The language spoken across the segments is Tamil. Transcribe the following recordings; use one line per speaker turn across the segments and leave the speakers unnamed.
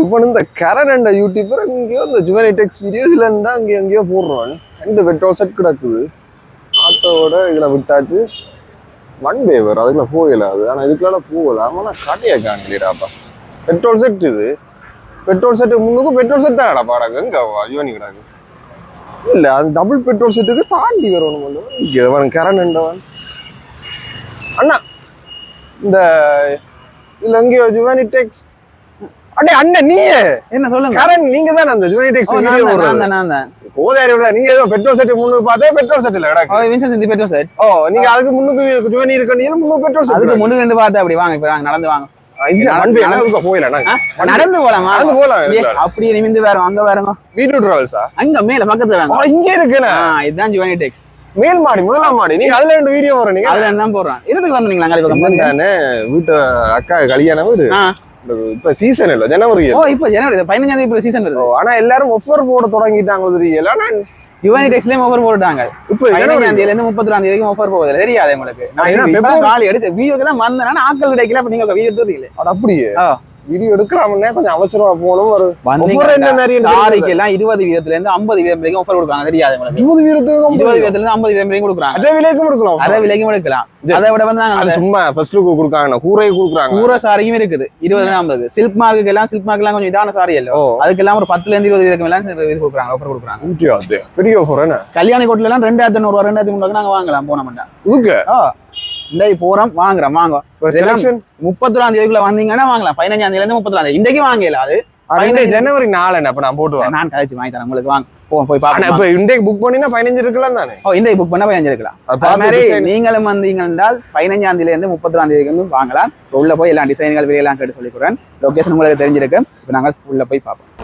இப்போ இந்த கரண் யூடியூபர் இங்கேயோ இந்த ஜுவனைடெக்ஸ் வீடியோஸ்ல இருந்தா அங்கேயோ போடுறான். 2 பெட்ரோல் செட் கிடக்குது. ஆட்டோவோட இதில் விட்டாச்சு. ஒன் வேவர் அதுக்குள்ள போகலாது. ஆனால் இதுக்குள்ள போகலாம். ஆனால் கடையை காணலையாப்பா. பெட்ரோல் செட் இது. பெட்ரோல் செட்டு முன்னுக்கும் பெட்ரோல் செட் தானடா பாடாங்க. எங்க யுவனி கிடாக்கு இல்ல அது டபுள் பெட்ரோல் செட்டுக்கு தாண்டி வரணும். கரண் அண்ணா இந்த இதுல எங்கேயோ ஜுவனைடெக்ஸ் அடே அண்ணன் நீ
என்ன சொல்லுங்க
கரண் நீங்க தானே அந்த ஜுவனைடெக்ஸ் வீடியோ போடுறது கோதாரியோட நீங்க ஏதோ பெட்ரோல் செட் முன்னுக்கு பார்த்தே பெட்ரோல் செட் இல்ல கிடக்கு
வின்சென்ட் இந்த பெட்ரோல் செட்
நீங்க அதுக்கு முன்னுக்கு ஜுவனி இருக்கீங்க முன்னுக்கு பெட்ரோல் செட்
அதுக்கு முன்னுக்கு ரெண்டு பார்த்தா அப்படி வாங்க இப்ப நடந்து வாங்க நடந்து போலாமா
நடந்து போலாம்
அப்படியே நிமிந்து வேறோம் அங்க வேறோம்
வீடியோ டிராவல்ஸா
அங்க மேல பக்கத்துல வேணும்
இங்க இருக்குண்ணா
இதுதான் ஜுவனைடெக்ஸ்
மேல் மாடி முதலாம் மாடி நீங்க அதுல 2 வீடியோ வரும் நீங்க
அதுல தான் போடுறோம் எதுக்கு வந்தீங்களா
வீட்டு அக்கா கல்யாண வீடு இப்ப சீசன் இல்ல ஜனவரி
இப்ப ஜனவரி 15ஆம் தேதி சீசன் வருது
ஆனா எல்லாரும் ஆஃபர் போட தொடங்கிட்டாங்க தெரியல
யுவனைடெக்ஸ்லயும் ஆஃபர் போட்டுட்டாங்க இப்ப 15ஆம் தேதியில இருந்து 31ஆம் தேதி வரைக்கும் ஆஃபர் போகுது தெரியாது உங்களுக்கு நான் கால் எடுத்து வீடியோக்கெல்லாம் வந்தேன்னா ஆட்கள் கிடைக்கல அப்ப நீங்க வீடியோ எடுத்துறீங்களே
அப்படியே வீடியோ எடுக்கலாம்னே கொஞ்சம் அவசரமா போகணும் ஒரு
சாரிக்கு எல்லாம் 20 வீதத்துல இருந்து 50 வீதம் வரைக்கும் ஆஃபர் கொடுக்குறாங்க தெரியாது
20 வீதத்துல
இருந்து 50 வீதம் வரைக்கும் கொடுக்குறாங்க
அரை விலைக்கும் கொடுக்கலாம்
அரை விலைக்கும் எடுக்கலாம் அதை விட வந்து
சும்மா ஃபர்ஸ்ட் லுக் கொடுக்குறாங்க கூரை கொடுக்குறாங்க
கூரை சாரியும் இருக்குது 20 50 சில்க் மார்க்கு எல்லாம் கொஞ்சம் இதான சாரி இல்ல அதுக்கெல்லாம் ஒரு 10ல இருந்து 20 வீதம் எல்லாம் இது கொடுக்குறாங்க ஆஃபர் கொடுக்குறாங்க
பெரிய ஆஃபர் என்ன
கல்யாணி கோட்ல எல்லாம் 2500 ரூபாய் 2300 நாங்க வாங்கலாம் போன மாட்டோம்
இதுக்கு
இந்த போறோம் வாங்குறோம் வாங்க 31ஆம் தேதிக்குள்ள வந்தீங்கன்னா வாங்கலாம் 15ஆம் தேதியில இருந்து 31ஆம் தேதி இன்றைக்கு வாங்கல அது
ஜனவரி 4 அப்ப நான் போட்டு
நான் கழிச்சு வாங்கி தரேன் உங்களுக்கு வாங்க போய் பாப்போம்
இப்ப இன்றைக்கு புக் பண்ணினா 15 இருக்கலாம் தானே
இன்றைக்கு புக் பண்ணா 15 இருக்கலாம் அதே மாதிரி நீங்களும் வந்தீங்க என்றால் 15ஆம் தேதியில இருந்து 31ஆம் தேதி வரைக்கும் வாங்கலாம் உள்ள போய் எல்லா டிசைன்கள் வெளியெல்லாம் கேட்டு சொல்லி கொடுறேன் லொகேஷன் உங்களுக்கு தெரிஞ்சிருக்கு இப்ப நாங்க உள்ள போய் பார்ப்போம்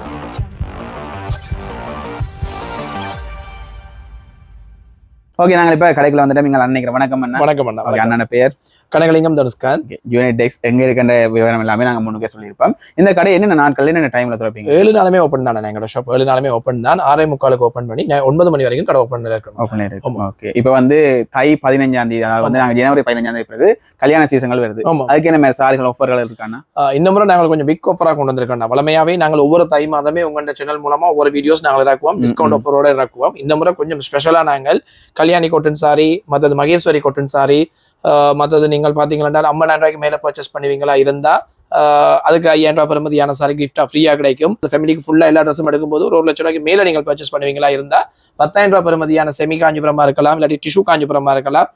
ஓகே நாங்கள் இப்ப கடைக்குள்ள வந்துட்டோம் நீங்கள் நினைக்கிறேன் வணக்கம் அண்ணா
வணக்கம் அண்ணா
அண்ணன் பேர்
கனகலிங்கம் தனுஷ்கான்
யுவனைடெக்ஸ் எங்க இருக்கின்ற விவரம் எல்லாமே நாங்க முன்னுக்கே சொல்லியிருப்போம் இந்த கடை என்னென்ன நாட்கள் என்னென்ன டைம்ல திறப்பீங்க
7 நாளுமே ஓப்பன் தானே எங்களோட ஷாப் 7 நாளுமே ஓப்பன் தான் 6:45 ஓப்பன் பண்ணி 9 மணி வரைக்கும் கடை ஓப்பன்
இருக்கும் ஓகே இப்போ வந்து தை 15ஆம் தேதி அதாவது வந்து நாங்க ஜனவரி 15ஆம் தேதி பிறகு கல்யாண சீசன்கள் வருது அதுக்கு என்ன மாதிரி சாரிகள் ஆஃபர்கள் இருக்கானா
இந்த முறை நாங்கள் கொஞ்சம் பிக் ஆஃபரா கொண்டு வந்திருக்கோம் வளமையாவே நாங்கள் ஒவ்வொரு தை மாதமே உங்களோட சேனல் மூலமா ஒவ்வொரு வீடியோஸ் நாங்கள் இறக்குவோம் டிஸ்கவுண்ட் ஆஃபரோட இறக்குவோம் இந்த முறை கொஞ்சம் ஸ்பெஷலா நாங்கள் கல்யாணி காட்டன் சாரி மற்றது மகேஸ்வரி காட்டன் சாரி மற்றது நீங்கள் பார்த்தீங்கன்னா 50,000 ரூபாய்க்கு மேலே பர்ச்சேஸ் பண்ணுவீங்களா இருந்தா அதுக்கு 5,000 ரூபாய் பெறுமதியான சாரி கிஃப்டா ஃப்ரீயா கிடைக்கும் ஃபேமிலிக்கு ஃபுல்லா எல்லா ட்ரெஸ்ஸும் எடுக்கும்போது ஒரு 1,00,000 ரூபாய்க்கு மேல நீங்கள் பர்ச்சேஸ் பண்ணுவீங்களா இருந்தா 10,000 ரூபாய் பெறுமதியான செமி காஞ்சிபுரமா இருக்கலாம் இல்லாட்டி டிஷ்யூ காஞ்சிபுரமா இருக்கலாம்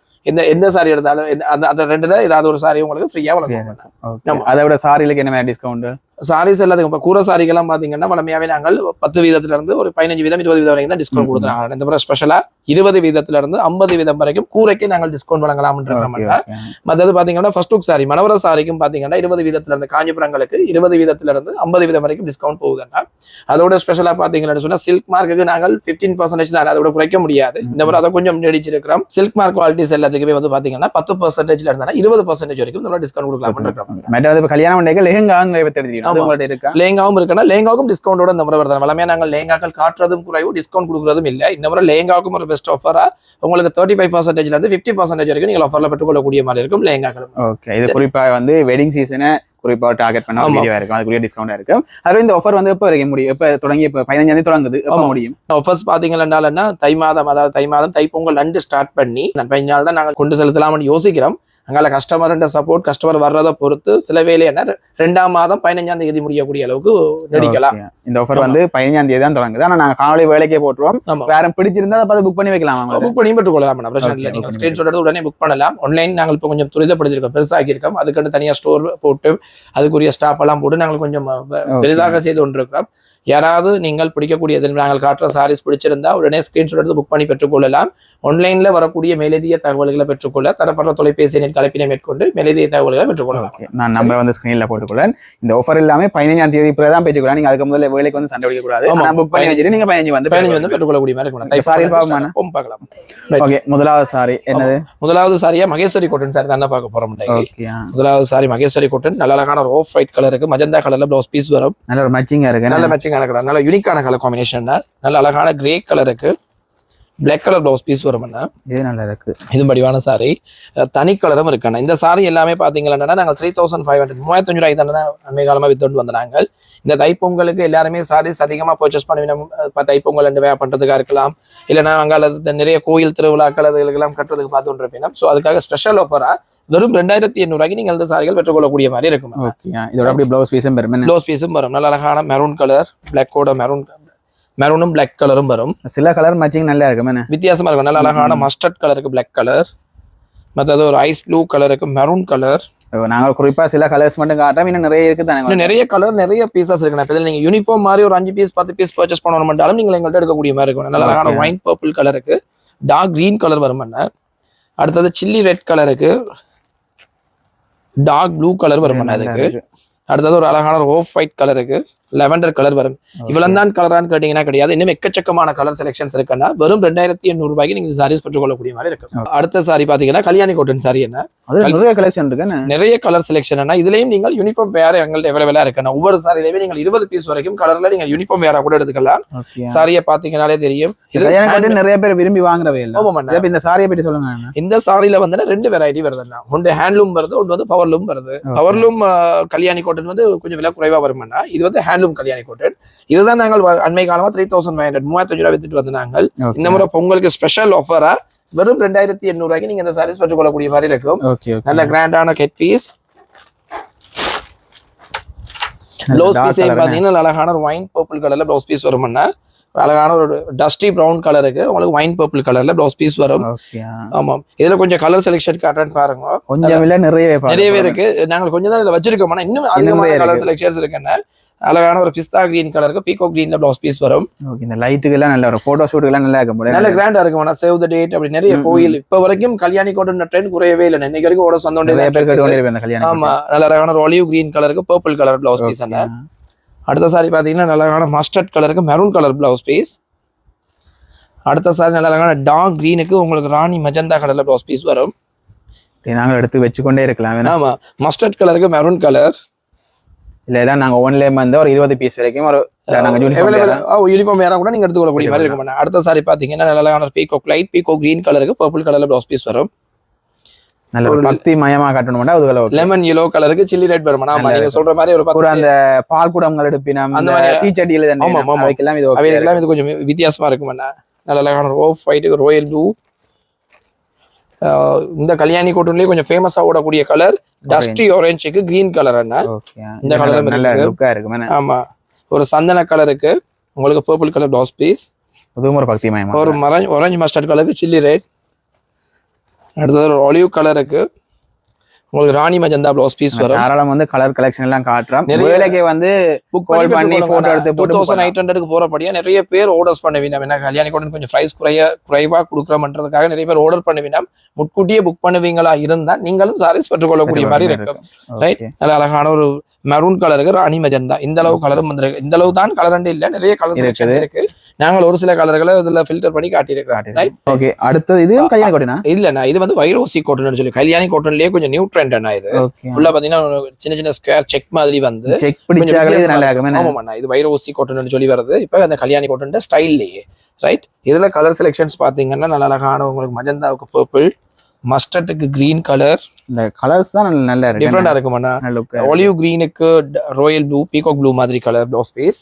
எந்த சாரி எடுத்தாலும் அந்த ரெண்டுல ஏதாவது ஒரு சாரி உங்களுக்கு ஃப்ரீயா வழங்குவோம்
அதை விட சாரிகளுக்கு என்ன டிஸ்கவுண்ட்
சாரீஸ் எல்லாத்துக்கும் இப்போ கூரை சாரிகள்லாம் பார்த்தீங்கன்னா வளமையாவே நாங்கள் 10 வீதத்துல இருந்து ஒரு 15 வீதம் 20 வீதம் வரைக்கும் தான் டிஸ்கவுண்ட் கொடுத்துருக்காங்க இந்த முறை ஸ்பெஷலா 20 வீதத்துல இருந்து 50 வீதம் வரைக்கும் கூரைக்கு நாங்கள் டிஸ்கவுண்ட் வழங்கலாம்ன்ற மற்றது பாத்தீங்கன்னா ஃபர்ஸ்ட் லுக் சாரி மணவர சாரிக்கும் பாத்தீங்கன்னா 20 வீதத்துல இருந்து காஞ்சிபுரங்களுக்கு 20 வீதத்துல இருந்து 50 வீதம் வரைக்கும் டிஸ்கவுண்ட் போகுதுன்னா அதோட ஸ்பெஷலா பாத்தீங்கன்னா சொன்னா சில்க் மார்க்கு நாங்கள் 15% தான் அதோட குறைக்க முடியாது இந்த முறை அதை கொஞ்சம் நடிச்சிருக்கிறோம் சில்க் மார்க் குவாலிட்டிஸ் எல்லாத்துக்குமே வந்து பாத்தீங்கன்னா 10% இருந்தா 20% வரைக்கும் இந்த டிஸ்கவுண்ட் கொடுக்கலாம்
கல்யாணம் லெஹங்கா
லேங்காவும் இருக்குன்னா லேங்காவுக்கும் டிஸ்கவுண்டோட இந்த முறை வருது வளமையா நாங்கள் லேங்காக்கள் காட்டுறதும் குறைவு டிஸ்கவுண்ட் கொடுக்குறதும் இல்லை இந்த முறை லேங்காவுக்கும் ஒரு பெஸ்ட் ஆஃபரா உங்களுக்கு 35% இருந்து 50% வரைக்கும் நீங்கள் ஆஃபர்ல பெற்றுக்கொள்ளக்கூடிய மாதிரி இருக்கும் லேங்காக்கள்
ஓகே இது குறிப்பா வந்து வெட்டிங் சீசனை குறிப்பா டார்கெட் பண்ண வீடியோ இருக்கும் அதுக்குரிய டிஸ்கவுண்ட் இருக்கும் அதுவே இந்த ஆஃபர் வந்து எப்போ வரைக்கும் முடியும் எப்போ தொடங்கி இப்போ 15ஆம் தேதி தொடங்குது எப்போ முடியும்
ஆஃபர்ஸ் பாத்தீங்கன்னா தை மாதம் தைப்பொங்கல் 2 ஸ்டார்ட் பண்ணி 15 நாள் தான் நாங்கள் கொண்டு செலுத்தலாம்னு யோசிக்கிறோம் அங்கால கஸ்டமர் சப்போர்ட் கஸ்டமர் வர்றதை பொறுத்து சில வேலை என்ன 2ஆம் மாதம் 15ஆம் தேதி முடியக்கூடிய அளவுக்கு நடிக்கலாம்
இந்த ஆஃபர் வந்து 15ஆம் தேதி தான் தொடங்குது ஆனா நாங்க காலை வேலைக்கே போட்டுருவோம் வேற பிடிச்சிருந்தா அதை புக் பண்ணி வைக்கலாம்
புக் பண்ணி பெற்றுக்கொள்ளலாம் பிரச்சனை இல்லை நீங்க ஸ்கிரீன்ஷாட் எடுத்து உடனே புக் பண்ணலாம் ஆன்லைன் நாங்கள் இப்போ கொஞ்சம் துரிதப்படுத்திருக்கோம் பெருசாக்கி இருக்கோம் அதுக்கு தனியா ஸ்டோர் போட்டு அதுக்குரிய ஸ்டாப் எல்லாம் போட்டு நாங்கள் கொஞ்சம் பெரிதாக செய்து கொண்டிருக்கிறோம் யாராவது நீங்கள் பிடிக்கக்கூடியது நாங்கள் காட்டுற சாரீஸ் பிடிச்சிருந்தா உடனே ஸ்கிரீன்ஷாட் எடுத்து புக் பண்ணி பெற்றுக்கொள்ளலாம் ஆன்லைன்ல வரக்கூடிய மேலதிக தகவல்களை பெற்றுக்கொள்ள தரப்படுற தொலைபேசி கலப்பினை மேற்கொண்டு மேலதிக தகவல்களை பெற்றுக்கொள்ளலாம்
நான் நம்பர் வந்து ஸ்கிரீன்ல போட்டுக்கொள்ளேன் இந்த ஆஃபர் எல்லாமே 15ஆம் தேதி தான் பெற்றுக்கலாம் நீங்க அதுக்கு முதல்ல வேலைக்கு வந்து சண்டை அடிக்க கூடாது புக் பண்ணி வச்சுட்டு நீங்க 15 வந்து
பெற்றுக்கொள்ளக்கூடிய மாதிரி
சாரி பார்க்கலாம் ஓகே முதலாவது சாரி என்னது
முதலாவது சாரியா மகேஸ்வரி காட்டன் சாரி தான் பார்க்க போறோம் முதலாவது சாரி மகேஸ்வரி காட்டன் நல்ல அழகான ஒரு ஆஃப் ஒயிட் கலருக்கு மஜந்தா கலர்ல ப்ளவுஸ் பீஸ் வரும்
நல்ல ஒரு மேட்சிங்கா இருக்கு
நல்ல மேட்சிங் நல்ல யூனிக்கான கலர் காம்பினேஷன் நல்ல அழகான கிரே கலருக்கு பிளாக் கலர் ப்ளவுஸ் பீஸ் வரும் அண்ணா.
இது நல்லா இருக்கு.
இது வடிவான சாரி, தனி கலரும் இருக்கு அண்ணா. இந்த சாரி எல்லாமே பாத்தீங்கன்னா நாங்கள் 3500 3500 ரூபாய் தானே அண்மை காலமா வித்துட்டு வந்த நாங்கள். இந்த தைப்பொங்கலுக்கு எல்லாருமே சாரீஸ் அதிகமா பர்ச்சேஸ் பண்ணுவோம். தைப்பொங்கல் 2 வேலை பண்றதுக்காக இருக்கலாம், இல்லைன்னா அங்கால நிறைய கோயில் திருவிழாக்கள் அதுகளுக்கெல்லாம் கட்டுறதுக்கு பார்த்துட்டு இருப்பீங்க. ஸோ அதுக்காக ஸ்பெஷல் ஆஃபரா வெறும் 2800 ரூபாய்க்கு நீங்கள் இந்த சாரிகள் பெற்றுக்கொள்ளக்கூடிய மாதிரி இருக்கும்.
இதோட அப்படியே ப்ளவுஸ் பீஸும் வரும்.
ப்ளவுஸ் பீஸும் வரும். நல்ல அழகான மெரூன் கலர், பிளாக்கோட மெரூனும் பிளாக் கலரும் வரும்.
சில கலர் மேட்சிங் நல்லா இருக்கும்,
வித்தியாசமா இருக்கும். நல்ல அழகான மஸ்டர்ட் கலருக்கு பிளாக் கலர், மற்றது ஒரு ஐஸ் ப்ளூ கலருக்கு மெரூன் கலர்.
நாங்கள் குறிப்பா சில கலர்ஸ் மட்டும் காட்டுறோம், இன்னும் நிறைய இருக்கு தானே.
நிறைய கலர் நிறைய பீசஸ் இருக்கு. இப்போ நீங்க யூனிஃபார்ம் மாதிரி ஒரு 5 பீஸ் 10 பீஸ் பர்ச்சேஸ் பண்ணணும்னாலும் நீங்கள் எங்கள்கிட்ட எடுக்கக்கூடிய மாதிரி இருக்கும். நல்ல அழகான ஒயின் பர்பிள் கலருக்கு டார்க் கிரீன் கலர் வரும். அடுத்தது சில்லி ரெட் கலருக்கு டார்க் ப்ளூ கலர் வரும். அதுக்கு அடுத்தது ஒரு அழகான ஆஃப் ஒயிட் கலருக்கு லெவண்டர் கலர் வரும். இவ்வளவு தான் கலரான்னு கேட்டீங்கன்னா கிடையாது, இன்னும் எக்கச்சக்கமான கலர் செலெக்ஷன்ஸ் இருக்குன்னா வெறும் 2800 ரூபாய்க்கு நீங்க சாரீஸ் பெற்றுக்கொள்ளக்கூடிய மாதிரி இருக்கும். அடுத்த சாரி பாத்தீங்கன்னா கல்யாணி காட்டன் சாரி. என்ன
நிறைய கலெக்ஷன் இருக்கு,
நிறைய கலர் செலெக்ஷன். இதுலயும் நீங்கள் யூனிஃபார்ம் வேற எங்கள்ட்ட அவைலபிளா இருக்குன்னா ஒவ்வொரு சாரிலையுமே நீங்கள் 20 பீஸ் வரைக்கும் கலர்ல நீங்க யூனிஃபார்ம் வேற கூட எடுத்துக்கலாம். சாரியை பாத்தீங்கன்னாலே தெரியும்.
நிறைய பேர் விரும்பி வாங்குறவே இல்லை. இந்த சாரியை பற்றி சொல்லுங்க.
இந்த சாரியில வந்து 2 வெரைட்டி வருதுன்னா, ஒன்று ஹேண்ட்லூம் வருது, ஒன்று வந்து பவர்லூம் வருது. பவர்லூம் கல்யாணி காட்டன் வந்து கொஞ்சம் விலை குறைவா வரும்னா, இது வந்து ஹேண்ட்லூம் கல்யாணி காட்டன். இதுதான் நாங்கள் அண்மை காலமா 3500 3500 ரூபாய் வித்துட்டு வந்து நாங்கள். இந்த முறை பொங்கலுக்கு ஸ்பெஷல் ஆஃபரா வெறும் 2800 ரூபாய்க்கு நீங்க இந்த சாரீஸ் பெற்றுக்கொள்ளக்கூடிய மாதிரி இருக்கும். நல்ல கிராண்டான கெட் பீஸ். ப்ளவுஸ் பீஸ் பாத்தீங்கன்னா அழகான ஒரு ஒயின் பர்பிள் கலர்ல ப்ளவுஸ் பீஸ் வரும்னா, அழகான ஒரு டஸ்டி ப்ரௌன் கலருக்கு உங்களுக்கு ஒயின் பர்பிள் கலர்ல ப்ளவுஸ் பீஸ் வரும். ஆமா, இதுல கொஞ்சம் கலர் செலெக்ஷன் காட்டுறேன்னு பாருங்க.
கொஞ்சம் இல்ல நிறையவே
இருக்கு. நாங்கள் கொஞ்சம் தான் இதுல வச்சிருக்கோம், இன்னும் அதிகமான கலர் செலெக்ஷன்ஸ் இருக்குன்னா. அழகான ஒரு பிஸ்தா கிரீன் கலருக்கு பீகோ கிரீன்ல ப்ளவுஸ் பீஸ் வரும்.
இந்த லைட்டுக்கு எல்லாம் நல்ல ஒரு போட்டோ ஷூட்டுக்கு எல்லாம் நல்லா இருக்கும்,
நல்ல கிராண்டா இருக்கும். சேவ் தி டேட் அப்படி நிறைய கோயில் இப்ப வரைக்கும் கல்யாணி காட்டன் ட்ரெண்ட் குறையவே இல்லை. இன்னைக்கு வரைக்கும் ஓட சொந்தம். ஆமா, நல்ல அழகான ஒரு ஒலிவ் கிரீன் கலருக்கு பர்பிள் கலர் ப்ளவுஸ் பீஸ். அடுத்த சாரி பாத்தீங்கன்னா நல்ல அழகான மஸ்டர்ட் கலருக்கு மெரூன் கலர் ப்ளவுஸ் பீஸ். அடுத்த சாரி நல்ல அழகான டார்க் கிரீனுக்கு உங்களுக்கு ராணி மெஜந்தா கலர்ல ப்ளவுஸ் பீஸ் வரும்.
நாங்கள் எடுத்து வச்சுக்கொண்டே இருக்கலாம்.
ஆமா, மஸ்டர்ட் கலருக்கு மெரூன் கலர்.
இல்ல நாங்க ஒன்லேயே வந்து ஒரு 20 பீஸ் வரைக்கும் ஒரு
யூனிஃபார்ம் வேற கூட நீங்க எடுத்துக்கொள்ளக்கூடிய மாதிரி இருக்கும். அடுத்த சாரி பாத்தீங்கன்னா நல்ல அழகான பீகோக் லைட் பீகோக் கிரீன் கலருக்கு பர்பிள் கலர்ல ப்ளவுஸ் பீஸ் வரும்.
நல்ல ஒரு பக்தி மயமா காட்டணும்னா அது
லெமன் yellow கலருக்கு சில்லி ரெட் வரும். ஆமா, நீங்க சொல்ற மாதிரி ஒரு
அந்த பால் குடங்கள் எடுப்பினம் அந்த தீச்சட்டியில
அவைக்கெல்லாம் இது கொஞ்சம் வித்தியாசமா இருக்கும். நல்ல அழகான ஆஃப் ஒயிட் ராயல் ப்ளூ. இந்த கல்யாணி காட்டன்லயே கொஞ்சம் ஃபேமஸா ஓடக்கூடிய கலர் டஸ்டி ஆரஞ்சுக்கு கிரீன் கலர். இந்த கலர் நல்ல லுக்கா இருக்கு. ஆமா, ஒரு சந்தன கலருக்கு உங்களுக்கு பர்பிள் கலர் ப்ளவுஸ் பீஸ்.
அதுவும் ஒரு பக்தி மயமா.
ஒரு ஆரஞ்சு மஸ்டர்ட் கலருக்கு சில்லி ரெட். அடுத்தது ஒரு ஒலிவ் கலருக்கு உங்களுக்கு ராணி மஜந்தா ப்ளவுஸ் பீஸ் வரும்.
தாராளம் வந்து கலர் கலெக்ஷன் எல்லாம் காட்டுறோம். வேலைக்கு வந்து புக் பண்ணி போட்டோ எடுத்து
2800க்கு போறபடியா நிறைய பேர் ஆர்டர்ஸ் பண்ணுவீங்க. என்ன கல்யாணி காட்டன் கொஞ்சம் பிரைஸ் குறைவா கொடுக்குறோம்ன்றதுக்காக நிறைய பேர் ஆர்டர் பண்ணுவீங்க. முன்கூட்டியே புக் பண்ணுவீங்களா இருந்தா நீங்களும் சாரீஸ் பெற்றுக்கொள்ளக்கூடிய மாதிரி இருக்கும். ரைட், நல்ல அழகான ஒரு மெரூன் கலருக்கு ராணி மஜந்தா. இந்த அளவு கலரும் வந்து இந்த அளவு தான் கலர் இல்ல, நிறைய கலர் இருக்கு. நாங்கள் ஒரு சில கலர்களை இதுல ஃபில்டர் பண்ணி காட்டியிருக்கோம்.
ஓகே, அடுத்தது இது கல்யாணி காட்டனா
இல்லண்ணா, இது வந்து வைரோசி காட்டன் சொல்லி கல்யாணி காட்டன்லயே கொஞ்சம் நியூ ட்ரெண்ட் அண்ணா. இது ஃபுல்லா பாத்தீங்கன்னா சின்ன சின்ன ஸ்கொயர் செக் மாதிரி வந்து ஆமாண்ணா, இது வைரோசி காட்டன் சொல்லி வருது இப்ப அந்த கல்யாணி காட்டன் ஸ்டைல்லயே. ரைட், இதுல கலர் செலெக்ஷன்ஸ் பாத்தீங்கன்னா நல்ல அழகான உங்களுக்கு மஜந்தாவுக்கு பர்பிள், மஸ்டர்டுக்கு கிரீன் கலர்.
இந்த கலர்ஸ் தான் நல்ல
டிஃபரெண்டா இருக்குமாண்ணா. ஒலிவ் கிரீனுக்கு ராயல் ப்ளூ பீகாக் ப்ளூ மாதிரி கலர் ப்ளவுஸ் பீஸ்.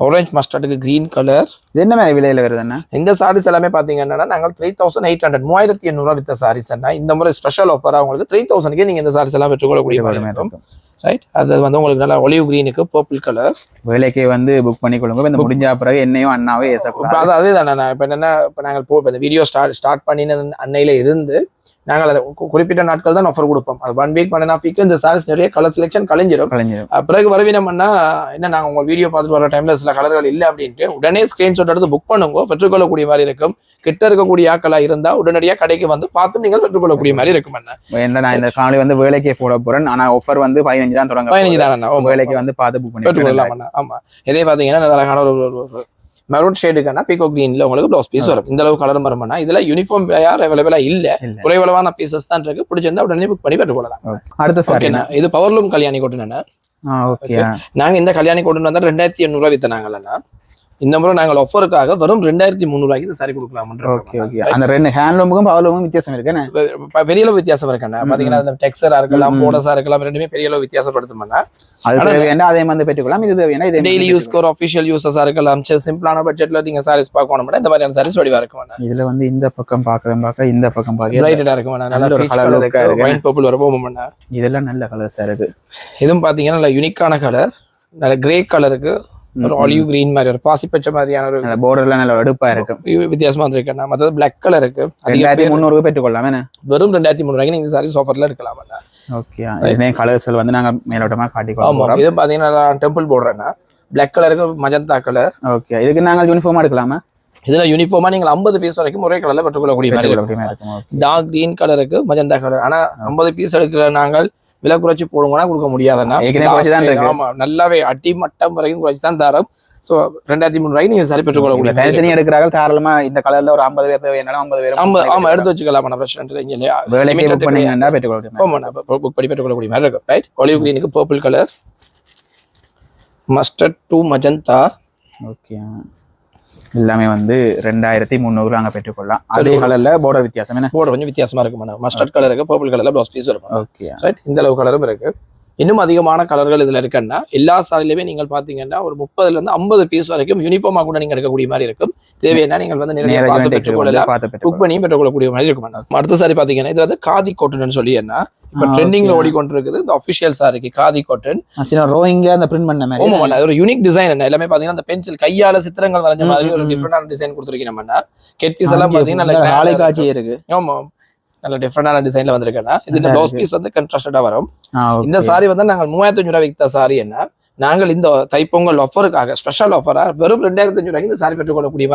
ஆரஞ்சு மஸ்டர்டுக்கு கிரீன் கலர்.
இது என்ன மாதிரி விலையில வருதுன்னா?
இந்த சாரீஸ் எல்லாமே பாத்தீங்கன்னா நாங்கள் 3800 3800 வித்த சாரீஸ். இந்த முறை ஸ்பெஷல் ஆஃபரா உங்களுக்கு 3000க்கே நீங்க இந்த சாரீஸ் எல்லாம் பெற்றுக்கொள்ளக்கூடிய மாதிரி இருக்கும். ரைட், அது வந்து உங்களுக்கு நல்லா ஒலிவ் கிரீனுக்கு பர்பிள் கலர்.
வேலைக்கு வந்து புக் பண்ணி கொடுங்க. இந்த முடிஞ்ச பிறகு என்னையும் அண்ணாவே ஏசக்கூடாது.
அதே தானே. இப்ப என்னன்னா, இப்ப நாங்கள் இந்த வீடியோ ஸ்டார்ட் பண்ணின அன்னையில இருந்து நாங்கள் அதை குறிப்பிட்ட நாட்கள் தான் ஆஃபர் கொடுப்போம். அது 1 வீக் 1.5 வீக் இந்த சாரீஸ் நிறைய கலர் செலெக்ஷன் கலைஞ்சிடும். பிறகு வரவினம்னா என்ன, நாங்கள் உங்க வீடியோ பார்த்துட்டு வர டைம்ல சில கலர்கள் இல்லை அப்படின்ட்டு உடனே ஸ்கிரீன்ஷாட் எடுத்து புக் பண்ணுங்க, பெற்றுக்கொள்ளக்கூடிய மாதிரி இருக்கும். கிட்ட இருக்கக்கூடிய ஆக்களா இருந்தா உடனடியாக கடைக்கு வந்து பார்த்து நீங்கள் பெற்றுக்கொள்ளக்கூடிய மாதிரி இருக்கும்.
என்ன நான் இந்த காணொலி வந்து வேலைக்கே போட போறேன். ஆனா ஆஃபர் வந்து 15 தான் தொடங்க.
15 தான்
வேலைக்கு வந்து பார்த்து புக் பண்ணி
பெற்றுக்கொள்ளலாம். ஆமா, இதே பாத்தீங்கன்னா அழகான ஒரு மெரூன் ஷேடுக்கான பீகோ கிரீன்ல உங்களுக்கு ப்ளவுஸ் பீஸ் வரும். இந்த அளவு கலர் வரும்னா இதுல யூனிஃபார்ம் யார் அவைலபிளா இல்ல, குறைவளவான பீசஸ் தான் இருக்கு. பிடிச்சிருந்தா உடனே புக் பண்ணி பெற்றுக்கொள்ளலாம்.
அடுத்த சாரி
இது பவர்லூம் கல்யாணி காட்டன். நாங்க இந்த கல்யாணி காட்டன் வந்து 2800 வித்தனாங்கல்ல. இந்த முறை நாங்கள் ஆஃபருக்காக வெறும் 2300 இந்த சாரி கொடுக்கலாம்.
Okay okay. அந்த ரெண்டு ஹேண்ட்லூமுக்கும் பவர்லூமுக்கும் வித்தியாசம் இருக்குன்னு
பெரிய அளவு வித்தியாசம் இருக்குண்ணா. பாத்தீங்கன்னா அந்த டெக்ஸ்டரா இருக்கலாம், போர்டஸா இருக்கலாம், ரெண்டுமே பெரிய அளவு வித்தியாசப்படுத்துமாண்ணா.
அது தேவையான அதே மாதிரி பெற்றுக்கலாம். இது தேவையான இதே
டெய்லி யூஸ்க்கு ஒரு ஆஃபிஷியல் யூஸஸா இருக்கலாம். சிம்பிளான பட்ஜெட்ல நீங்க சாரீஸ் பார்க்கணும், இந்த மாதிரியான சாரீஸ் வடிவா இருக்கும்.
இதுல வந்து இந்த பக்கம் பார்க்க இந்த பக்கம் பார்க்க
பிரைட்டடா இருக்கும். நல்ல ஒரு கலர் இருக்கு, ஒயிட் பர்பிள் வரவும்.
இதெல்லாம் நல்ல கலர்ஸா இருக்கு.
இதுவும் பாத்தீங்கன்னா நல்ல யூனிக்கான கலர், நல்ல கிரே கலருக்கு ஒரு ஆலிவ் கிரீன் மாதிரி ஒரு பாசி பச்சை மாதிரியான ஒரு
பார்டர்ல நல்ல எடுப்பா இருக்கு,
வித்தியாசமா வந்திருக்கேன். மற்றது பிளாக் கலர் இருக்கு.
2300 பெற்றுக்கொள்ளலாம். வெறும்
2300 நீங்க சாரீஸ் ஆஃபர்ல எடுக்கலாம்.
ஓகே. இதே கலர்ஸ் வந்து நாங்க மேலோட்டமா காட்டிக்கலாம்.
ஆமா, இது பாத்தீங்கன்னா டெம்பிள் பார்டர்னா பிளாக் கலருக்கு மஜந்தா கலர்.
ஓகே. இதுக்கு நாங்க யூனிஃபார்மா எடுக்கலாமா?
இதுல யூனிஃபார்மா நீங்க 50 பீஸ் வரைக்கும் ஒரே கலர்ல பெற்றுக்கொள்ளக்கூடிய மாதிரி இருக்கும். டார்க் கிரீன் கலருக்கு மஜந்தா கலர். ஆனா 50 பீஸ் எடுக்கிற நாங்கள் விலை குறைச்சி போடுங்கன்னா கொடுக்க முடியாதுன்னா. ஆமா, நல்லாவே அடி மட்டம் வரைக்கும் குறைச்சி தான் தரோம். ஸோ 2300 நீங்க சரி பெற்றுக்கொள்ளக்கூடிய
தனித்தனி எடுக்கிறார்கள். தாராளமா இந்த கலர்ல ஒரு 50 பேர் தேவையான 50 பேர்
ஆமா எடுத்து வச்சுக்கலாம். பிரச்சனை இல்லையா? புக் பண்ணி பெற்றுக்கொள்ளக்கூடிய மாதிரி இருக்கும். ரைட். ஒலிவ் கிரீனுக்கு purple colour, mustard to magenta.
Okay. எல்லாமே வந்து 2300 நாங்க பெற்றுக்கொள்ளலாம். அதே கலர்ல பார்டர் வித்தியாசம் என்ன?
பார்டர் கொஞ்சம் வித்தியாசமா இருக்கு. மஸ்டர்ட் கலருக்கு பர்பிள் கலர்ல ப்ளவுஸ் பீஸ் இருக்கும்.
ஓகே.
ரைட். இந்த அளவு கலரும் இருக்கு. இன்னும் அதிகமான கலர்கள் இதுல இருக்குன்னா எல்லா சாரிலுமே நீங்கள் பாத்தீங்கன்னா ஒரு 30 இருந்து 50 பீஸ் வரைக்கும் யூனிஃபார்மா கூட நீங்க எடுக்கக்கூடிய மாதிரி இருக்கும். தேவையான நீங்கள் வந்து நிறைய பார்த்து பெற்றுக்கொள்ளலாம், புக் பண்ணி பெற்றுக்கொள்ளக்கூடிய மாதிரி இருக்கும். அடுத்த சாரி பாத்தீங்கன்னா இது வந்து காதி காட்டன் சொல்லி என்ன இப்ப ட்ரெண்டிங்ல ஓடிக்கொண்டிருக்குது. இந்த ஆஃபிஷியல் சாரிக்கு காதி காட்டன்
ரோயிங்க அந்த பிரிண்ட் பண்ண மாதிரி.
ஆமா, ஒரு யூனிக் டிசைன். என்ன எல்லாமே பாத்தீங்கன்னா அந்த பென்சில் கையால சித்திரங்கள் வரைஞ்ச மாதிரி ஒரு டிஃபரெண்டான டிசைன் கொடுத்துருக்கீங்க. நம்ம கெட்டிஸ் எல்லாம் பாத்தீங்கன்னா
நாளை காட்சி இருக்கு.
ஆமா, நல்ல டிஃபரெண்டான டிசைன்ல வந்திருக்கேன்னா. இதுல ப்ளவுஸ் பீஸ் வந்து கன்ட்ராஸ்டடா வரும். இந்த சாரி வந்து நாங்கள் 3500 வித்த சாரி என்ன நாங்கள் இந்த தைப்பொங்கல் ஆஃபருக்காக ஸ்பெஷல் ஆஃபரா வெறும் 2500 இந்த சாரி பெற்றுக்கொள்ளக்கூடிய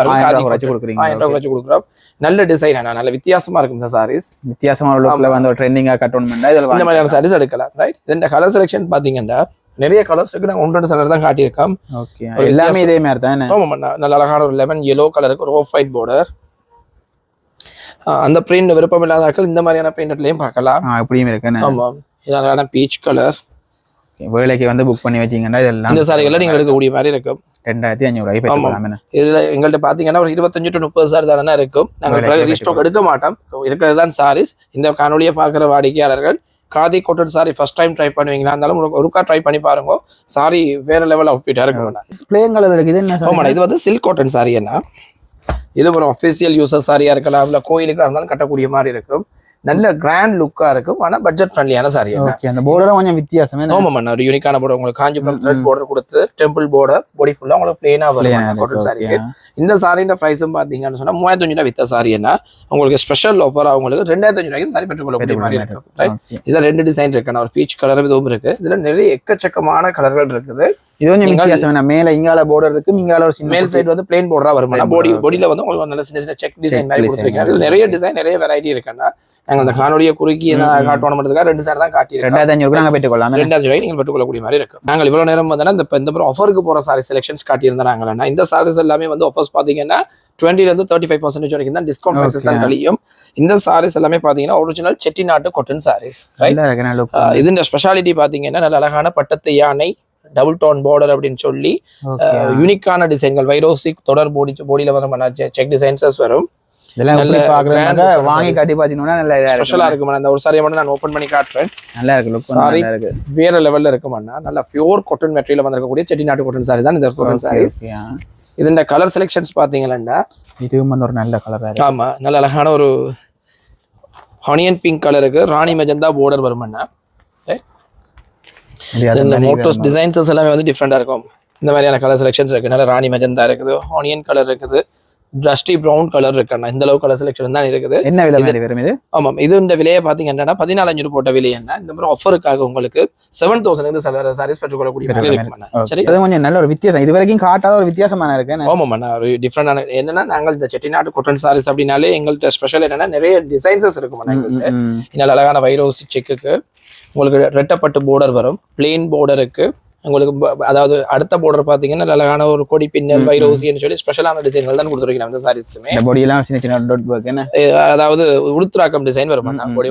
கொடுக்குறோம். நல்ல டிசைன், நல்ல வித்தியாசமா இருக்கும். இந்த சாரீஸ் வித்தியாசமான லுக்ல வந்து ட்ரெண்டிங்கா கட்டோன் பண்ணா இந்த மாதிரியான சாரீஸ் எடுக்கலாம். ரைட். இந்த கலர் செலக்ஷன் பாத்தீங்கன்னா நிறைய கலர்ஸ் இருக்கு. நாங்க 1-2 கலர் தான் காட்டியிருக்கோம். எல்லாமே இதே மாதிரி தான். ஆமா, நல்ல அழகான ஒரு லெமன் yellow கலருக்கு ஒரு ஆஃப் ஒயிட் பார்டர். அந்த பிரிண்ட் விருப்பம் இல்லாதாக்கள் இந்த மாதிரியான பிரிண்ட்லயும் பார்க்கலாம். அப்படியும் இருக்கு. ஆமா, இதனால பீச் கலர் வேலைக்கு வந்து புக் பண்ணி வச்சீங்கன்னா இதெல்லாம் இந்த சாரிகளை நீங்க எடுக்கக்கூடிய மாதிரி இருக்கும். 2500 இதுல எங்கள்கிட்ட பாத்தீங்கன்னா ஒரு 25 to 30 சாரி தானே இருக்கும். நாங்க ரீஸ்டாக் எடுக்க மாட்டோம். இருக்கிறது தான் சாரீஸ். இந்த காணொலியை பாக்குற வாடிக்கையாளர்கள் khadi cotton sorry first time try பண்ணுவீங்களா இருந்தாலும் ஒருக்கா ட்ரை பண்ணி பாருங்க. சாரி வேற லெவல் அவுட்ஃபிட்டா இருக்கும். பிளேன் கலர் இருக்கு. இது என்ன? இது வந்து சில்க் காட்டன் சாரி. என்ன இது ஒரு அஃபிஷியல் யூசர் சாரியா இருக்கலாம், இல்ல கோயிலுக்கா இருந்தாலும் கட்டக்கூடிய மாதிரி இருக்கும். நல்ல கிராண்ட் லுக்கா இருக்கும். ஆனா பட்ஜெட் ஃப்ரெண்ட்லியான சாரி. அந்த பார்டர் கொஞ்சம் வித்தியாசமே. ஆமா, ஒரு யூனிக்கான பார்டர். உங்களுக்கு காஞ்சிபுரம் த்ரெட் பார்டர் கொடுத்து டெம்பிள் பார்டர் பாடி ஃபுல்லா உங்களுக்கு பிளேனா வரும் காட்டன் சாரி. இந்த சாரியோட பிரைஸும் பாத்தீங்கன்னு சொன்னா 3500 வித்த சாரி என்ன உங்களுக்கு ஸ்பெஷல் ஆஃபரா உங்களுக்கு 2500 சாரி பெற்றுக்கொள்ளக்கூடிய மாதிரி இருக்கும். ரைட். இதுல 2 டிசைன் இருக்கு. ஒரு பீச் கலர் இதுவும் இருக்கு. இதுல நிறைய எக்கச்சக்கமான கலர்கள் இருக்குது. இது கொஞ்சம் வித்தியாசம். மேல இங்கால பார்டர் இருக்கு, இங்கால ஒரு மேல் சைடு வந்து பிளேன் பார்டரா வரும். பாடியில வந்து உங்களுக்கு நல்ல சின்ன சின்ன செக் டிசைன் மாதிரி கொடுத்திருக்காங்க. நிறைய டிசைன், நிறைய வெரைட்டி இருக்குன்னா நாங்க அந்த காணொலியை குறுக்கி காட்டணும் மட்டுக்காக 2 சாரி தான் காட்டியிருக்கோம். 2500 நாங்க பெற்றுக்கொள்ளலாம். 2500 நீங்க பெற்றுக்கொள்ளக்கூடிய மாதிரி இருக்கும். நாங்கள் இவ்வளவு நேரம் வந்து இந்த ஆஃபருக்கு போற சாரி செலக்ஷன்ஸ் காட்டியிருந்தாங்க. இந்த சாரீஸ் எல்லாமே வந்து ஆஃபர்ஸ் பாத்தீங்கன்னா 20 to 35% வரைக்கும் தான் டிஸ்கவுண்ட் பிரைசஸ் தான் கழியும். இந்த சாரீஸ் எல்லாமே பாத்தீங்கன்னா ஒரிஜினல் செட்டிநாட்டு காட்டன் சாரீஸ். இதுன்ற ஸ்பெஷாலிட்டி பாத்தீங்கன்னா நல்ல அழகான பட்டத்து யானை டபுள் டோன் பார்டர் அப்படின்னு சொல்லி யூனிக்கான டிசைன்கள் வைரோசிக் தொடர் பாடியில வர செக் டிசைன்ஸஸ் வரும். வாங்கி காட்டி பாத்தீங்கன்னா நல்ல ஸ்பெஷலா இருக்கும். அந்த ஒரு சாரியை மட்டும் நான் ஓபன் பண்ணி காட்டுறேன். நல்லா இருக்கு. சாரி வேற லெவல்ல இருக்குமாண்ணா. நல்ல பியூர் காட்டன் மெட்டீரியல் வந்திருக்கக்கூடிய செட்டிநாட்டு காட்டன் சாரி தான் இந்த காட்டன் சாரீஸ். இதுல கலர் செலக்ஷன்ஸ் பாத்தீங்கன்னா இதுவும் வந்து ஒரு நல்ல கலர். ஆமா, நல்ல அழகான ஒரு ஆனியன் பிங்க் கலருக்கு ராணி மெஜந்தா பார்டர் வருமாண்ணா. மோட்டோஸ் டிசைன்ஸ் எல்லாமே வந்து டிஃப்ரெண்டா இருக்கும். இந்த மாதிரியான கலர் செலக்ஷன்ஸ் இருக்கு. நல்ல ராணி மெஜந்தா இருக்குது, ஆனியன் கலர் இருக்குது, டஸ்டி ப்ரௌன் கலர் இருக்குண்ணா. இந்த அளவு கலர் செலக்ஷன் தான் இருக்குது. என்ன விலை வரும் இது? ஆமாம், இது இந்த விலையை பாத்தீங்கன்னா 14,500 போட்ட விலை. என்ன இந்த மாதிரி ஆஃபருக்காக உங்களுக்கு 7,000 சாரீஸ் பெற்றுக்கொள்ளக்கூடிய மாதிரி இருக்குண்ணா. சரி, அது கொஞ்சம் நல்ல ஒரு வித்தியாசம். இது வரைக்கும் காட்டாத ஒரு வித்தியாசமான இருக்கு. ஆமாம்ண்ணா, ஒரு டிஃப்ரெண்டான என்னன்னா நாங்கள் இந்த செட்டிநாட்டு காட்டன் சாரீஸ் அப்படின்னாலே எங்கள்கிட்ட ஸ்பெஷல் என்னன்னா நிறைய டிசைன்ஸஸ் இருக்குமாண்ணா. எங்களுக்கு இன்னும் அழகான வைரோசி செக்குக்கு உங்களுக்கு ரெட்டப்பட்டு பார்டர் வரும். பிளெயின் பார்டருக்கு உங்களுக்கு அதாவது அடுத்த பார்டர் பாத்தீங்கன்னா அழகான ஒரு கொடி பின்னல் வைரோசின்னு சொல்லி ஸ்பெஷலான டிசைன்கள் தான் கொடுத்துருக்கீங்க இந்த சாரீஸ்க்குமே. அதாவது உருத்ராக்கம் டிசைன் வரும்.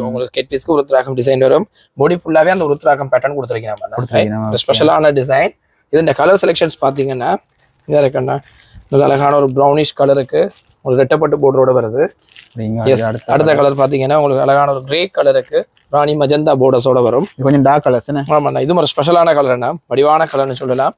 உங்களுக்கு கெட் பீஸ்க்கு உருத்ராக்கம் டிசைன் வரும். பாடி ஃபுல்லாவே அந்த உருத்ராக்கம் பேட்டர்ன் கொடுத்துருக்கீங்க. ஸ்பெஷலான டிசைன். இது இந்த கலர் செலக்ஷன்ஸ் பாத்தீங்கன்னா இதா இருக்குண்ணா. நல்ல அழகான ஒரு ப்ரௌனிஷ் கலருக்கு ஒரு ரெட்டப்பட்டு போர்டரோட வருது. எஸ், அடுத்த கலர் பாத்தீங்கன்னா உங்களுக்கு அழகான ஒரு கிரே கலருக்கு ராணி மஜந்தா போர்டர்ஸோட வரும்.
கொஞ்சம் டார்க் கலர்ஸ்.
ஆமாண்ணா, இதுவும் ஒரு ஸ்பெஷலான கலர்னா, வடிவான கலர்னு சொல்லலாம்.